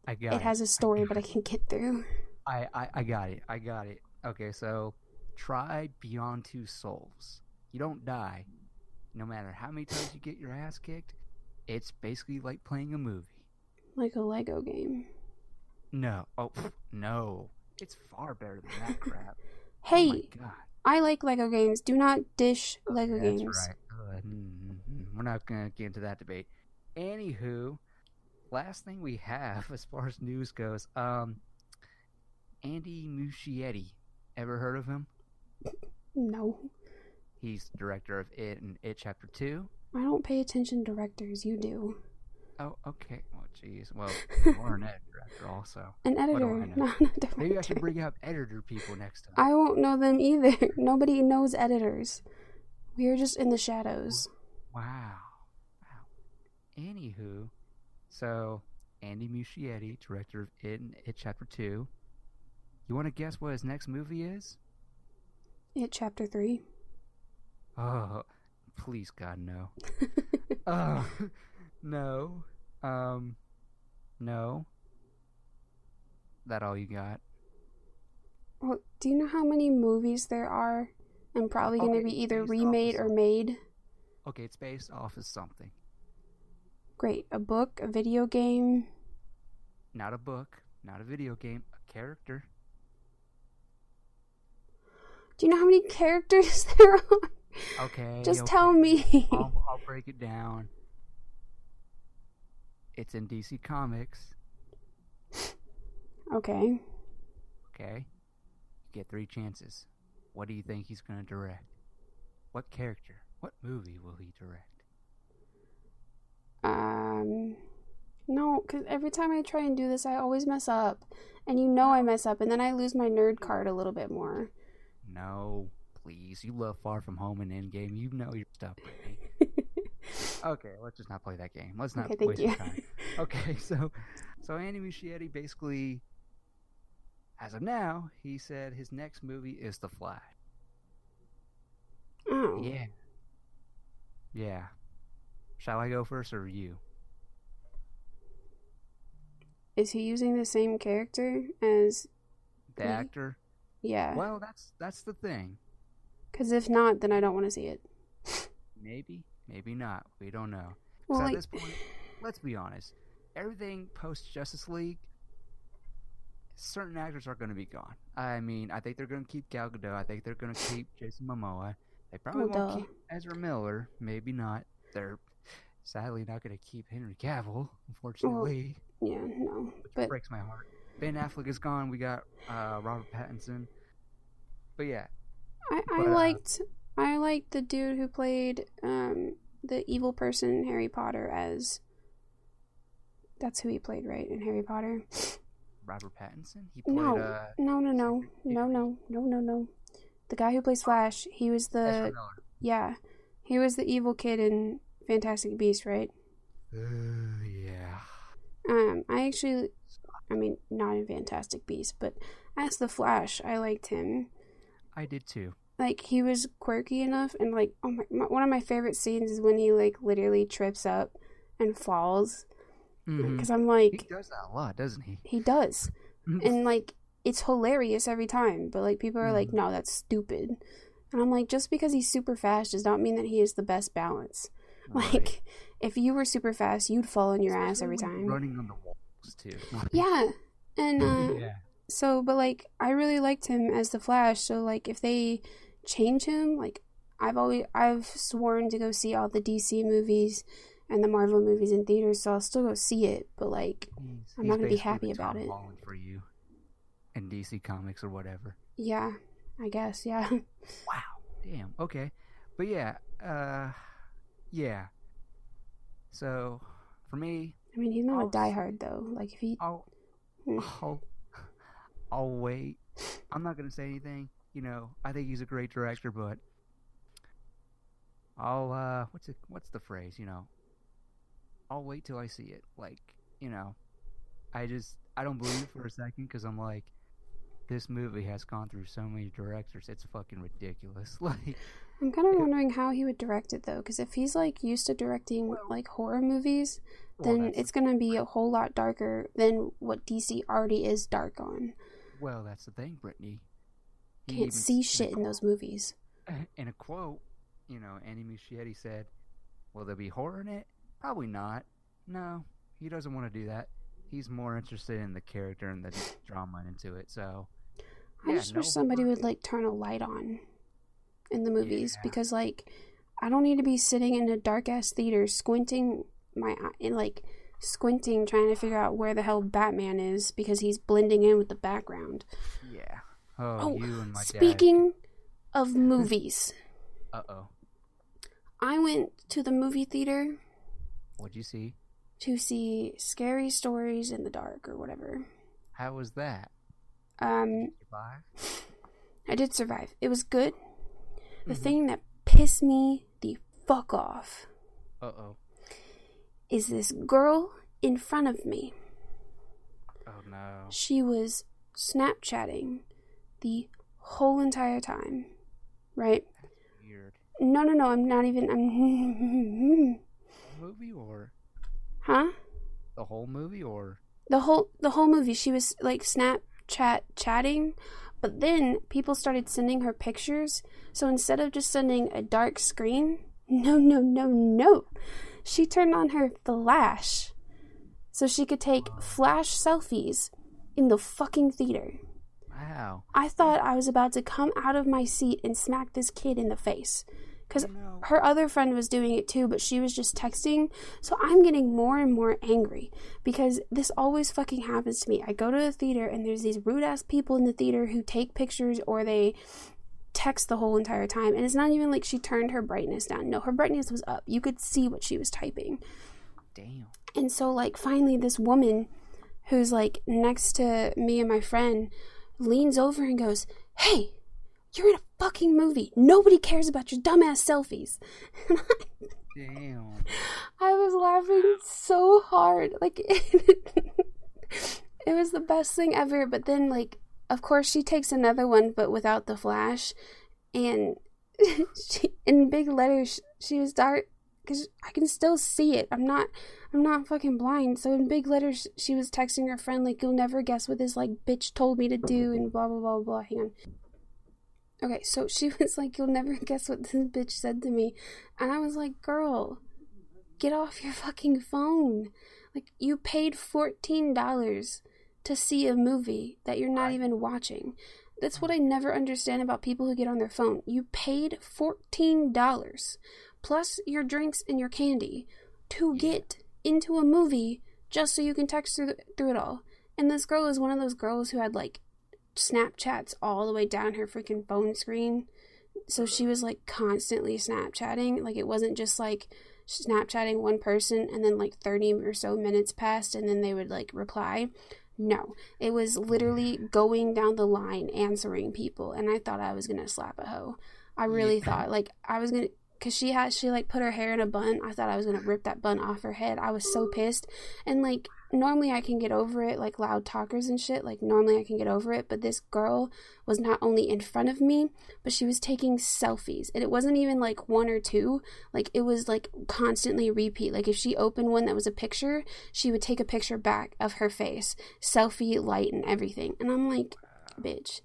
it has a story, but I can get through. I got it. I got it. Okay, so try Beyond Two Souls. You don't die. No matter how many times you get your ass kicked, it's basically like playing a movie. Like a Lego game. No. Oh, no. It's far better than that crap. Hey, oh my God. I like Lego games. Do not dish Lego games. That's right. We're not going to get into that debate. Anywho, last thing we have as far as news goes, Andy Muschietti. Ever heard of him? No. He's the director of It and It Chapter 2. I don't pay attention to directors. You do. Oh, okay. Oh, jeez. Well, you're an director also. An editor, not a director. Maybe I should bring up editor people next time. I won't know them either. Nobody knows editors. We are just in the shadows. Wow. Anywho, so Andy Muschietti, director of It and It Chapter 2. You want to guess what his next movie is? It Chapter 3. Oh, please God, no. No. No. That all you got? Well, do you know how many movies there are? And probably going to be either remade or made? Okay, it's based off of something. Great. A book? A video game? Not a book. Not a video game. A character. Do you know how many characters there are? Okay. Just tell me. I'll break it down. It's in DC Comics. Okay. Okay. You get 3 chances. What do you think he's going to direct? What character? What movie will he direct? No, because every time I try and do this, I always mess up. And you know I mess up, and then I lose my nerd card a little bit more. No, please. You love Far From Home and Endgame. You know your stuff, Brittney. Okay, let's just not play that game. Let's not waste your time. Okay, so Andy Muschietti basically, as of now, he said his next movie is The Flash. Oh. Yeah. Shall I go first or you? Is he using the same character as the actor? Yeah. Well, that's the thing. Because if not, then I don't want to see it. Maybe not. We don't know. Well, at this point, let's be honest. Everything post Justice League, certain actors are going to be gone. I mean, I think they're going to keep Gal Gadot. I think they're going to keep Jason Momoa. They probably won't keep Ezra Miller. Maybe not. They're sadly not going to keep Henry Cavill, unfortunately. Well, yeah, no. Which breaks my heart. Ben Affleck is gone. We got Robert Pattinson. But yeah. I liked the dude who played the evil person in Harry Potter as... That's who he played, right, in Harry Potter? Robert Pattinson? He played, No. The guy who plays Flash, he was the... Yeah. He was the evil kid in Fantastic Beasts, right? Yeah. I mean, not in Fantastic Beasts, but as the Flash, I liked him. I did too. Like, he was quirky enough, and like, one of my favorite scenes is when he like literally trips up and falls. Because I'm like, he does that a lot, doesn't he? He does. And like, it's hilarious every time, but like, people are like, no, that's stupid. And I'm like, just because he's super fast does not mean that he is the best balance. Right. Like, if you were super fast, you'd fall on your ass every time. Running on the walls too. Yeah. And so, but like, I really liked him as the Flash. So like, if they change him, like, I've sworn to go see all the DC movies and the Marvel movies in theaters, so I'll still go see it, but like, I'm not gonna be happy about it. For you. in DC Comics or whatever. Yeah, I guess. Yeah. Wow. Damn. Okay. But yeah. Yeah. So for me, I mean, he's not a I'll diehard though. Like if he, I'll hmm. I'll I'll wait. I'm not gonna say anything. I think he's a great director, but I'll what's the phrase? I'll wait till I see it. Like, you know, I don't believe it for a second because I'm like, this movie has gone through so many directors. It's fucking ridiculous. Like, I'm kind of it, wondering how he would direct it though, because if he's like used to directing well, like horror movies, well, then that's the it's gonna be a whole lot darker than what DC already is dark on. well, that's the thing, Brittney. He Can't even see shit in those movies. in a quote, Andy Muschietti said, "Will there be horror in it? Probably not. No, he doesn't want to do that. He's more interested in the character and the drama into it. So, I yeah, just no wish somebody horror. would like turn a light on in the movies Yeah, because like I don't need to be sitting in a dark ass theater squinting my eye and like squinting trying to figure out where the hell Batman is because he's blending in with the background. yeah. Oh, Oh, you and my dad. speaking of movies, Uh-oh. I went to the movie theater What'd you see? to see Scary Stories in the Dark or whatever. How was that? Did you Um, survive? I did survive. It was good. The Mm-hmm. thing that pissed me the fuck off Uh-oh. is this girl in front of me. Oh, no. She was Snapchatting the whole entire time, right? Weird. No, I'm not even. I'm. Movie or Huh? the whole movie or? The whole movie. She was like chatting, but then people started sending her pictures. So instead of just sending a dark screen, no, she turned on her flash, so she could take flash selfies in the fucking theater. Wow. I thought I was about to come out of my seat and smack this kid in the face. Because No. her other friend was doing it too, but she was just texting. So I'm getting more and more angry because this always fucking happens to me. I go to the theater and there's these rude ass people in the theater who take pictures or they text the whole entire time. And it's not even like she turned her brightness down. No, her brightness was up. You could see what she was typing. Damn. And so, like, finally, this woman who's like next to me and my friend leans over and goes, "Hey, you're in a fucking movie. Nobody cares about your dumbass selfies." Damn. I was laughing so hard. Like, it was the best thing ever. But then, like, of course, she takes another one, but without the flash. And in big letters, she was dark because I can still see it. I'm not fucking blind. So in big letters, she was texting her friend, like, "You'll never guess what this, like, bitch told me to do," and blah, blah, blah, blah. Hang on. Okay, so she was like, "You'll never guess what this bitch said to me." And I was like, "Girl, get off your fucking phone. Like, you paid $14 to see a movie that you're not even watching." That's what I never understand about people who get on their phone. You paid $14 plus your drinks and your candy to get into a movie just so you can text through it all. And this girl is one of those girls who had, like, Snapchats all the way down her freaking phone screen. So she was, like, constantly Snapchatting. Like, it wasn't just, like, Snapchatting one person and then, like, 30 or so minutes passed and then they would, like, reply. No. It was literally going down the line answering people. And I thought I was gonna slap a hoe. I really thought. Like, I was gonna... Because she like, put her hair in a bun. I thought I was going to rip that bun off her head. I was so pissed. And, like, normally I can get over it, like, loud talkers and shit. Like, normally I can get over it. But this girl was not only in front of me, but she was taking selfies. And it wasn't even, like, one or two. Like, it was, like, constantly repeat. Like, if she opened one that was a picture, she would take a picture back of her face. Selfie, light, and everything. And I'm like, bitch.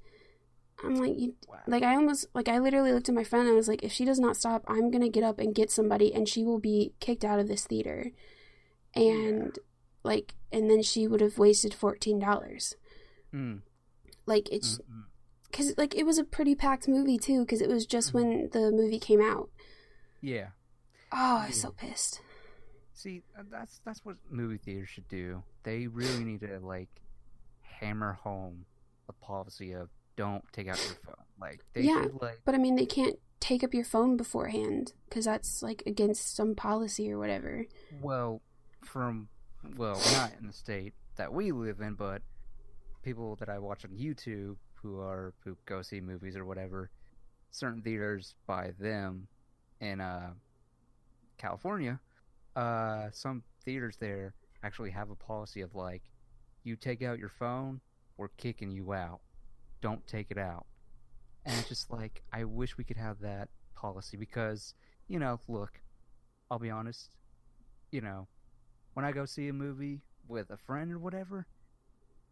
I'm like, I literally looked at my friend and I was like, if she does not stop, I'm going to get up and get somebody and she will be kicked out of this theater. And, like, and then she would have wasted $14. Like, it's, because, like, it was a pretty packed movie, too, because it was just when the movie came out. Yeah. Oh, I was so pissed. See, that's what movie theaters should do. They really need to, like, hammer home policy of don't take out your phone. Like they Yeah, should like but I mean, they can't take up your phone beforehand because that's like against some policy or whatever. well from not in the state that we live in, but people that I watch on YouTube who go see movies or whatever, certain theaters by them in California, some theaters there actually have a policy of like, you take out your phone, we're kicking you out. Don't take it out. And it's just like, I wish we could have that policy because, look, I'll be honest, you know, when I go see a movie with a friend or whatever,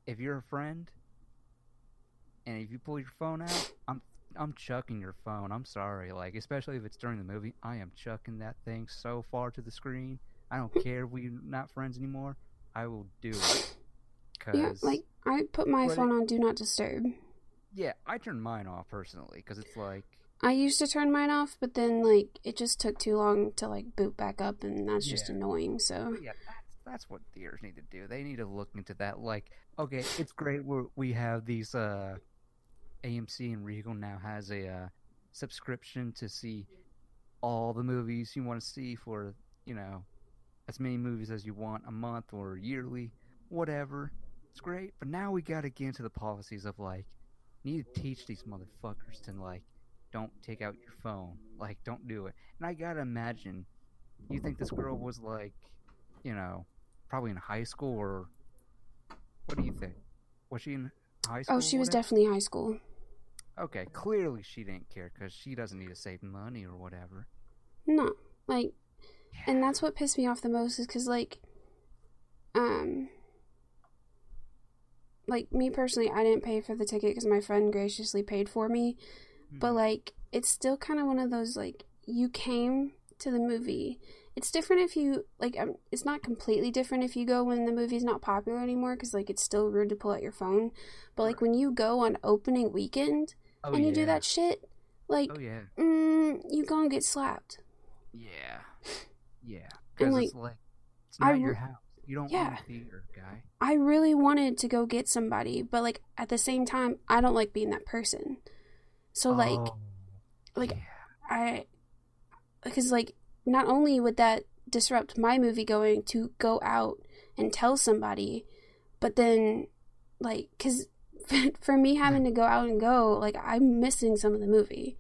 if you're a friend and if you pull your phone out, I'm chucking your phone. I'm sorry. Like, especially if it's during the movie, I am chucking that thing so far to the screen. I don't care if we're not friends anymore. I will do it. Yeah, like I put my phone on Do Not Disturb. Yeah, I turn mine off personally because it's like I used to turn mine off, but then like it just took too long to like boot back up, and that's just annoying. So yeah, that's what theaters need to do. They need to look into that. Like, okay, it's great we have these AMC and Regal now has a subscription to see all the movies you want to see for as many movies as you want a month or yearly, whatever. It's great, but now we got to get into the policies of like, need to teach these motherfuckers to like, don't take out your phone, like, don't do it. And I gotta imagine, you think this girl was like, probably in high school, or what do you think? Was she in high school? Oh, she was definitely high school. Okay, clearly she didn't care because she doesn't need to save money or whatever. No, like, and that's what pissed me off the most is because like me personally, I didn't pay for the ticket because my friend graciously paid for me. But like, it's still kind of one of those like, you came to the movie. It's different if you like. It's not completely different if you go when the movie's not popular anymore because like it's still rude to pull out your phone. But like when you go on opening weekend and you do that shit, like, you gonna get slapped. Yeah, because like, it's not your house. You don't own a theater, guy. I really wanted to go get somebody, but like at the same time, I don't like being that person. So because like not only would that disrupt my movie going to go out and tell somebody, but then like because for me having to go out and go, like I'm missing some of the movie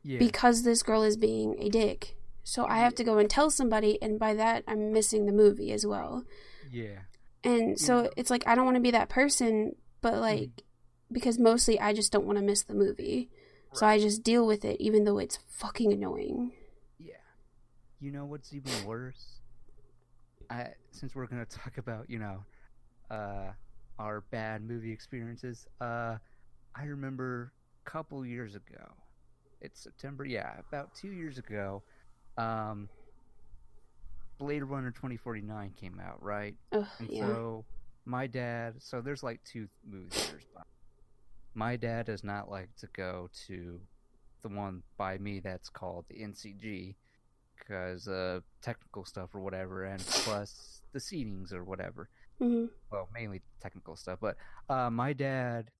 because this girl is being a dick. So I have to go and tell somebody, and by that I'm missing the movie as well. Yeah. And so it's like I don't want to be that person, but like because mostly I just don't want to miss the movie. Right. So I just deal with it even though it's fucking annoying. Yeah. You know what's even worse? Since we're going to talk about, our bad movie experiences, I remember a couple years ago. It's September, about 2 years ago. Blade Runner 2049 came out, right? So my dad, there's like two movie theaters. My dad does not like to go to the one by me that's called the NCG because technical stuff or whatever, and plus the seatings or whatever. Mm-hmm. Well, mainly technical stuff, but my dad,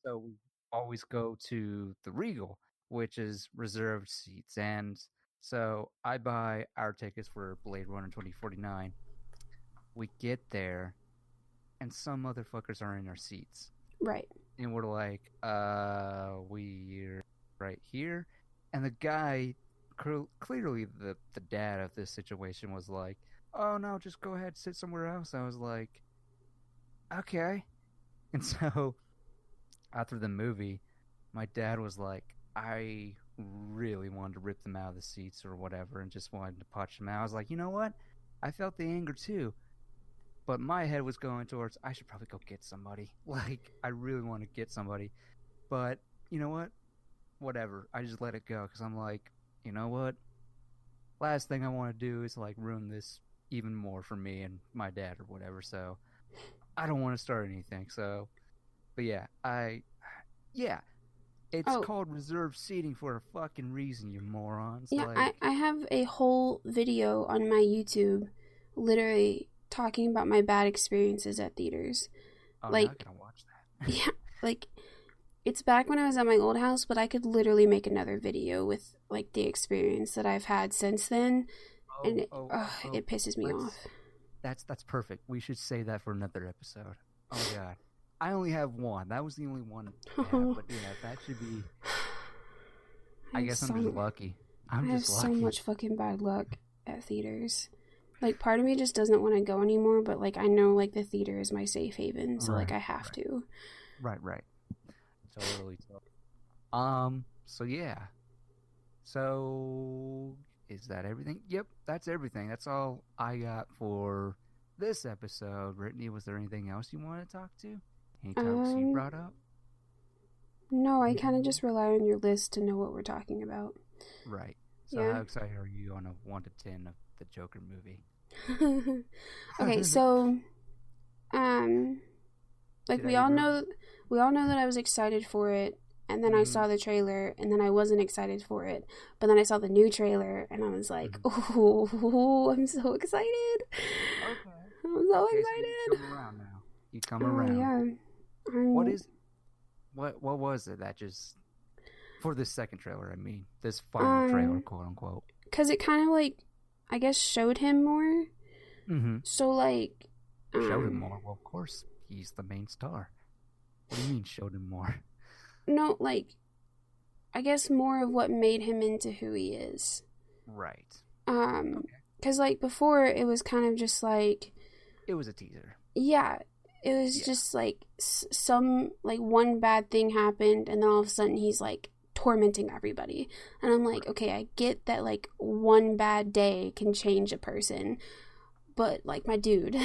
so we always go to the Regal, which is reserved seats, and so I buy our tickets for Blade Runner 2049. We get there, and some motherfuckers are in our seats. Right. And we're like, we're right here. And the guy, clearly the dad of this situation was like, oh no, just go ahead, sit somewhere else. I was like, okay. And so, after the movie, my dad was like, I really wanted to rip them out of the seats or whatever and just wanted to punch them out. I was like, you know what? I felt the anger too. But my head was going towards, I should probably go get somebody. Like, I really want to get somebody. But, you know what? Whatever. I just let it go because I'm like, you know what? Last thing I want to do is, like, ruin this even more for me and my dad or whatever. So, I don't want to start anything. So, but yeah, it's called reserved seating for a fucking reason, you morons. Yeah, like, I have a whole video on my YouTube literally talking about my bad experiences at theaters. Oh, like, I'm not gonna watch that. Yeah, like, it's back when I was at my old house, but I could literally make another video with, like, the experience that I've had since then, and it pisses me off. That's perfect. We should save that for another episode. Oh, God. I only have one. That was the only one I have, but yeah, that should be... I guess I'm just lucky. I have so much fucking bad luck at theaters. Like, part of me just doesn't want to go anymore, but, like, I know, like, the theater is my safe haven, so, like, I have to. Right. Totally. So, yeah. So, is that everything? Yep, that's everything. That's all I got for this episode. Brittney, was there anything else you want to talk to? Any topics you brought up? No, I kind of just rely on your list to know what we're talking about. Right. So how excited are you on a 1 to 10 of the Joker movie? Okay, so like we all know that I was excited for it, and then I saw the trailer, and then I wasn't excited for it, but then I saw the new trailer, and I was like, oh, I'm so excited. Okay. I'm so excited. So you come around now. You come around. Yeah. What was it that just... For this second trailer, I mean. This final trailer, quote unquote. Because it kind of, like, I guess showed him more. Mm-hmm. So, like... Showed him more? Well, of course. He's the main star. What do you mean, showed him more? No, like... I guess more of what made him into who he is. Right. Because, like, before, it was kind of just, like... It was a teaser. Yeah. It was just, like, some... Like, one bad thing happened, and then all of a sudden, he's, like... tormenting everybody, and I'm like, okay, I get that, like, one bad day can change a person, but, like, my dude,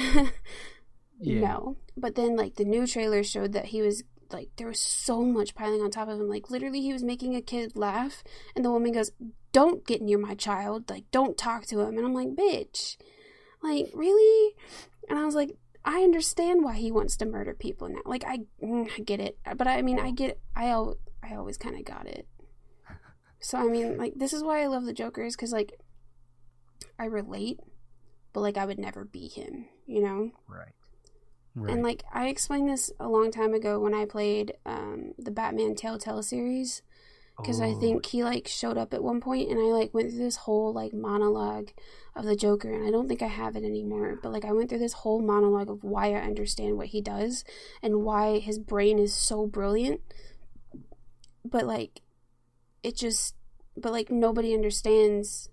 no. But then, like, the new trailer showed that he was, like, there was so much piling on top of him, like, literally he was making a kid laugh, and the woman goes, don't get near my child, like, don't talk to him, and I'm like, bitch, like, really? And I was like, I understand why he wants to murder people now, like, I get it, but I mean, I always kind of got it. So, I mean, like, this is why I love the Jokers, because, like, I relate, but, like, I would never be him, you know? Right. And, like, I explained this a long time ago when I played the Batman Telltale series, because I think he, like, showed up at one point, and I, like, went through this whole, like, monologue of the Joker, and I don't think I have it anymore, but, like, I went through this whole monologue of why I understand what he does, and why his brain is so brilliant. But, like, nobody understands.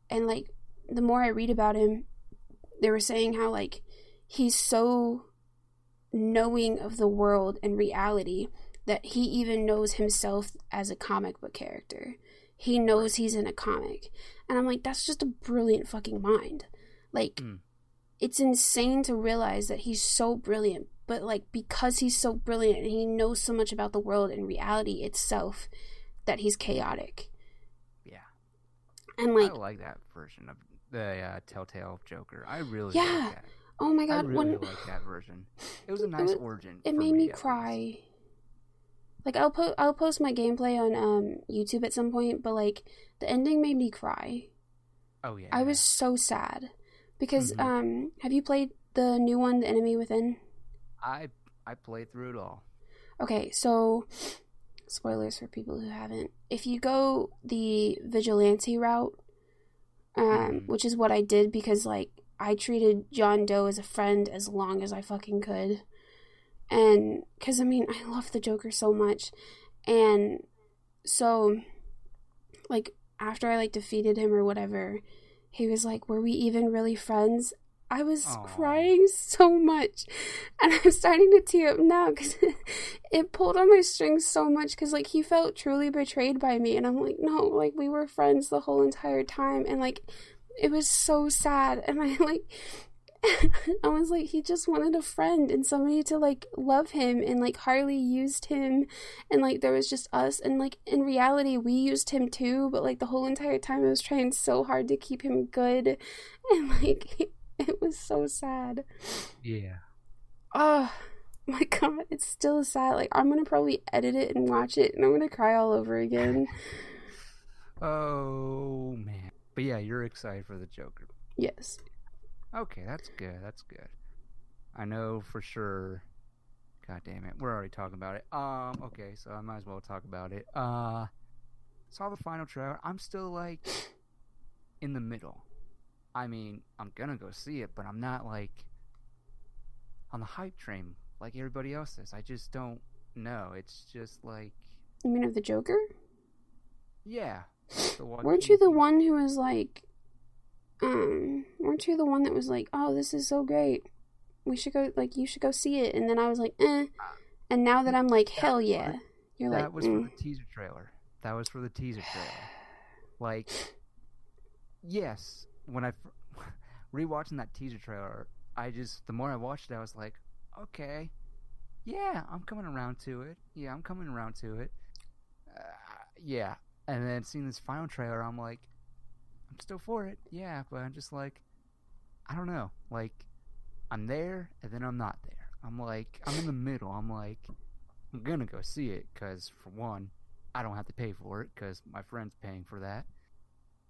And, like, the more I read about him, they were saying how, like, he's so knowing of the world and reality that he even knows himself as a comic book character. He knows he's in a comic. And I'm like, that's just a brilliant fucking mind. Like, it's insane to realize that he's so brilliant. But, like, because he's so brilliant and he knows so much about the world and reality itself, that he's chaotic. Yeah. And, like... I like that version of the Telltale Joker. I really like that. Oh, my God. I really like that version. It was a nice origin. It made me cry. Like, I'll post my gameplay on YouTube at some point, but, like, the ending made me cry. Oh, yeah. I was so sad. Because, have you played the new one, The Enemy Within? I played through it all. Okay, so spoilers for people who haven't. If you go the vigilante route, which is what I did because, like, I treated John Doe as a friend as long as I fucking could. And, because, I mean, I love the Joker so much. And so, like, after I, like, defeated him or whatever, he was like, were we even really friends? I was crying so much, and I'm starting to tear up now because it pulled on my strings so much because, like, he felt truly betrayed by me, and I'm like, no, like, we were friends the whole entire time, and, like, it was so sad, and I, like, I was like, he just wanted a friend and somebody to, like, love him, and, like, Harley used him, and, like, there was just us, and, like, in reality, we used him too, but, like, the whole entire time I was trying so hard to keep him good, and, like... It was so sad. Yeah. Oh, my God. It's still sad. Like, I'm going to probably edit it and watch it, and I'm going to cry all over again. Oh, man. But yeah, you're excited for the Joker. Yes. Okay, that's good. That's good. I know for sure, God damn it. We're already talking about it. Okay, so I might as well talk about it. Saw the final trailer. I'm still like in the middle. I mean, I'm gonna go see it, but I'm not like on the hype train like everybody else is. I just don't know. It's just like, You mean of the Joker? yeah. Weren't you the one who was like, weren't you the one that was like, oh, this is so great. We should go, like, you should go see it. And then I was like, eh. And now that I'm like, hell yeah. You're like, that was for the teaser trailer. That was for the teaser trailer. Like, yes, when I rewatching that teaser trailer, the more I watched it, I was like, okay, yeah, I'm coming around to it. Yeah, I'm coming around to it. Yeah. And then seeing this final trailer, I'm like, I'm still for it. Yeah, but I'm just like, I don't know. Like, I'm there, and then I'm not there. I'm like, I'm in the middle. I'm like, I'm gonna go see it, because, for one, I don't have to pay for it, because my friend's paying for that,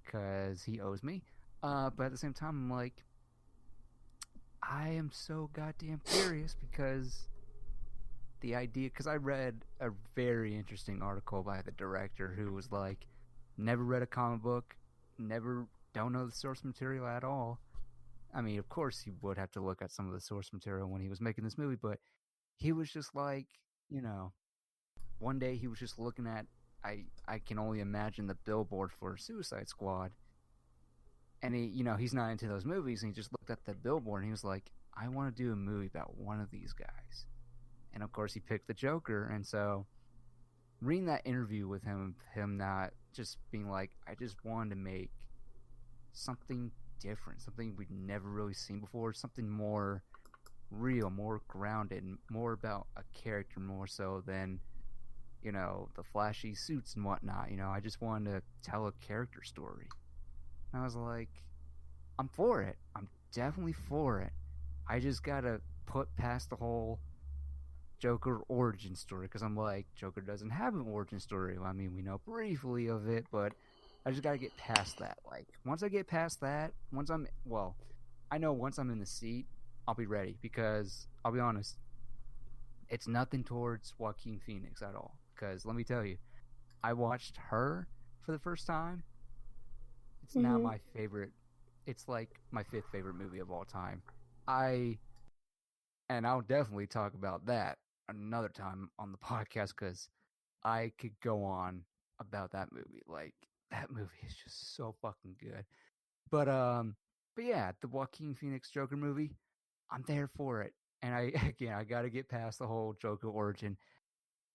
because he owes me. But at the same time, I'm like, I am so goddamn curious, because the idea, because I read a very interesting article by the director who was like, never read a comic book, don't know the source material at all. I mean, of course he would have to look at some of the source material when he was making this movie, but he was just like, one day he was just looking at, I can only imagine the billboard for Suicide Squad, and he's not into those movies, and he just looked at the billboard and he was like, I want to do a movie about one of these guys. And of course he picked the Joker, and so reading that interview with him not just being like, I just wanted to make something different, something we'd never really seen before, something more real, more grounded, more about a character more so than, the flashy suits and whatnot. I just wanted to tell a character story. And I was like, I'm for it. I'm definitely for it. I just gotta put past the whole Joker origin story, because I'm like, Joker doesn't have an origin story. I mean, we know briefly of it, but I just gotta get past that. Like, once I get past that, I know once I'm in the seat, I'll be ready, because I'll be honest, it's nothing towards Joaquin Phoenix at all. Because let me tell you, I watched Her for the first time. It's now my favorite. It's like my 5th favorite movie of all time. And I'll definitely talk about that another time on the podcast, because I could go on about that movie. Like, that movie is just so fucking good. But yeah, the Joaquin Phoenix Joker movie, I'm there for it. And I gotta get past the whole Joker origin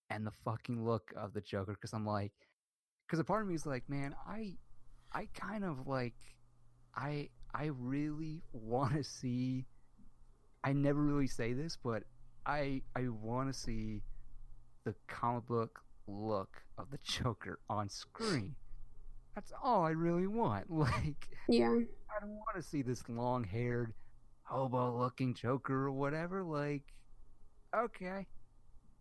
and the fucking look of the Joker, because I'm like, because a part of me is like, man, I kind of like, I really want to see. I never really say this, but I want to see the comic book look of the Joker on screen. That's all I really want. Like, yeah, I don't want to see this long-haired, hobo-looking Joker or whatever. Like, okay.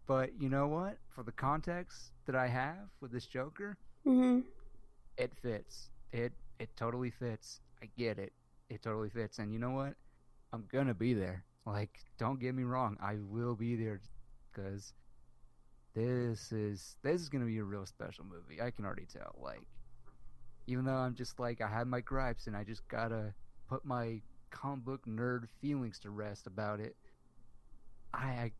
But you know what? For the context that I have with this Joker, it fits. It totally fits. I get it. It totally fits. And you know what? I'm gonna be there. Like, don't get me wrong. I will be there, because this is gonna be a real special movie. I can already tell. Like, even though I'm just like, I have my gripes and I just gotta put my comic book nerd feelings to rest about it. I'm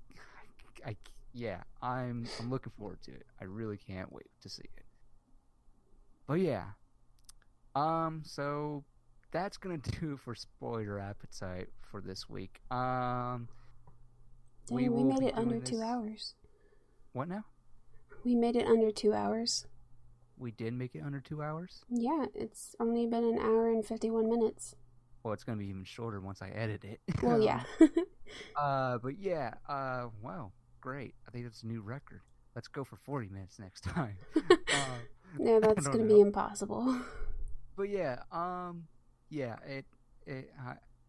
looking forward to it. I really can't wait to see it. But yeah, so that's gonna do it for spoiler appetite for this week. we made it under 2 hours. What now? We made it under 2 hours. We did make it under 2 hours? Yeah, it's only been 1 hour and 51 minutes. Well, it's gonna be even shorter once I edit it. Well, yeah. But yeah, wow, great. I think that's a new record. Let's go for 40 minutes next time. No, that's gonna be impossible. But yeah,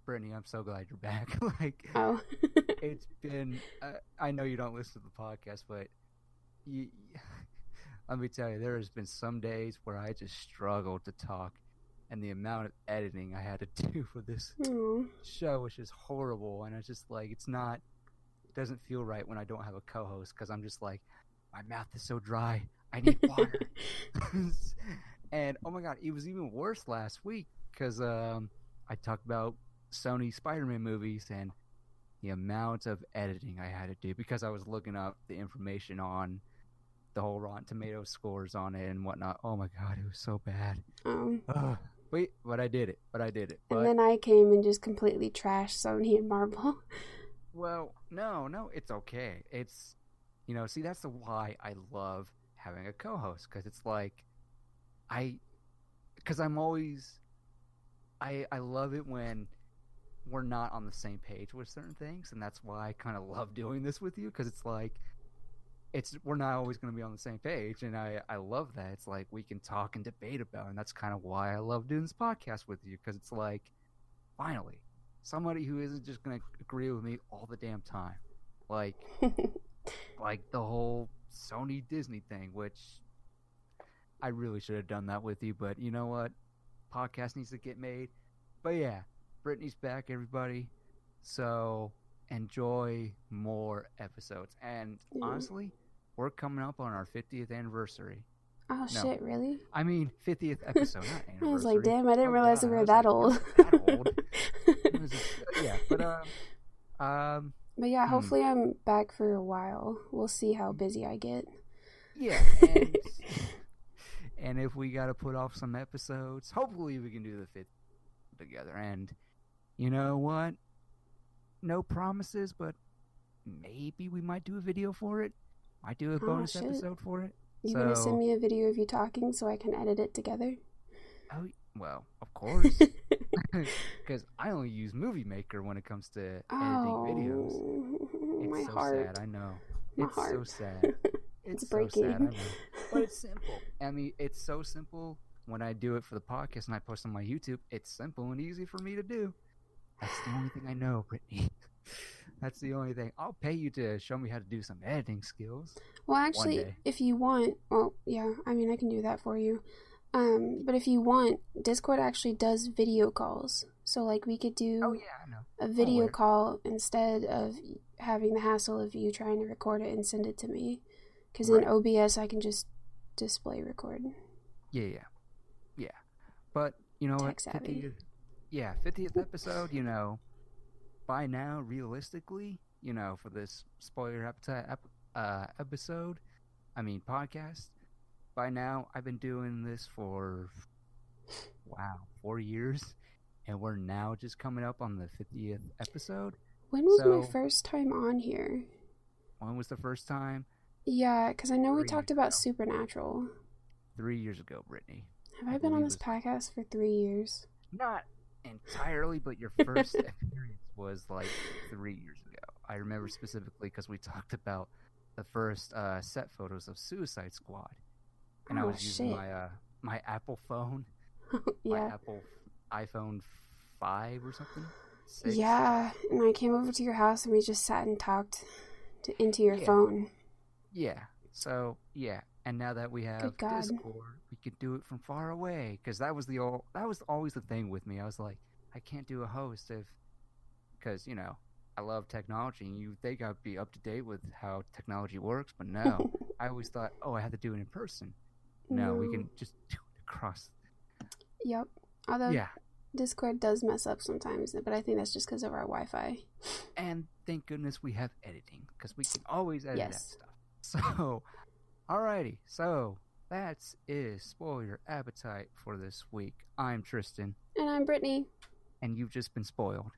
Brittney, I'm so glad you're back. Like, oh. It's been, I know you don't listen to the podcast, but let me tell you, there has been some days where I just struggled to talk, and the amount of editing I had to do for this show was just horrible. And it's just like, it's not doesn't feel right when I don't have a co-host because I'm just like, my mouth is so dry. I need water. And oh my god, it was even worse last week because I talked about Sony Spider-Man movies and the amount of editing I had to do because I was looking up the information on the whole Rotten Tomatoes scores on it and whatnot. Oh my god, it was so bad. Wait, but I did it. And then I came and just completely trashed Sony and Marvel. Well, no, it's okay. It's, see, that's why I love having a co-host because it's like, because I'm always, I love it when we're not on the same page with certain things, and that's why I kind of love doing this with you because it's like, we're not always going to be on the same page, and I love that. It's like we can talk and debate about it, and that's kind of why I love doing this podcast with you because it's like, finally, somebody who isn't just going to agree with me all the damn time. Like the whole Sony Disney thing, which I really should have done that with you, but you know what? Podcast needs to get made. But yeah, Brittney's back, everybody. So enjoy more episodes. And honestly, we're coming up on our 50th anniversary. Oh, no. Shit, really? I mean, 50th episode, not anniversary. I was like, damn, I didn't realize we were that old. Yeah, but yeah, hopefully I'm back for a while. We'll see how busy I get. Yeah, and if we got to put off some episodes, hopefully we can do the 50th together. And you know what? No promises, but maybe we might do a video for it. Might do a bonus episode for it. You gonna send me a video of you talking so I can edit it together? Oh, well, of course. Because I only use Movie Maker when it comes to editing videos. It's my so heart. sad, I know. My it's heart. so sad. It's so breaking. sad, I know. But it's simple. I mean, it's so simple when I do it for the podcast and I post on my YouTube. It's simple and easy for me to do. That's the only thing I know, Brittney. That's the only thing. I'll pay you to show me how to do some editing skills. Well, actually, if you want, well, yeah, I mean, I can do that for you. But if you want, Discord actually does video calls. So, like, we could do a video call instead of having the hassle of you trying to record it and send it to me. Because in OBS, I can just display record. Yeah. But, you know what? 50th episode, by now, realistically, for this Spoiler Appetite episode, podcast, by now, I've been doing this for, 4 years, and we're now just coming up on the 50th episode. When was my first time on here? When was the first time? Yeah, because I know we talked about Supernatural. 3 years ago, Brittney. Have I been on this podcast for 3 years? Not entirely, but your first experience was like 3 years ago. I remember specifically because we talked about the first set photos of Suicide Squad, and I was using my Apple phone, my Apple iPhone 5 or something. 6. Yeah, and I came over to your house and we just sat and talked into your phone. Yeah. So and now that we have Discord, we could do it from far away. Because that was always the thing with me. I was like, I can't do a host because I love technology, and you think I'd be up to date with how technology works, but no. I always thought, I have to do it in person. No, we can just do it across. Yep. Although Discord does mess up sometimes, but I think that's just because of our Wi-Fi. And thank goodness we have editing, because we can always edit that stuff. So, alrighty. So, that is Spoiler Appetite for this week. I'm Tristan. And I'm Brittney. And you've just been spoiled.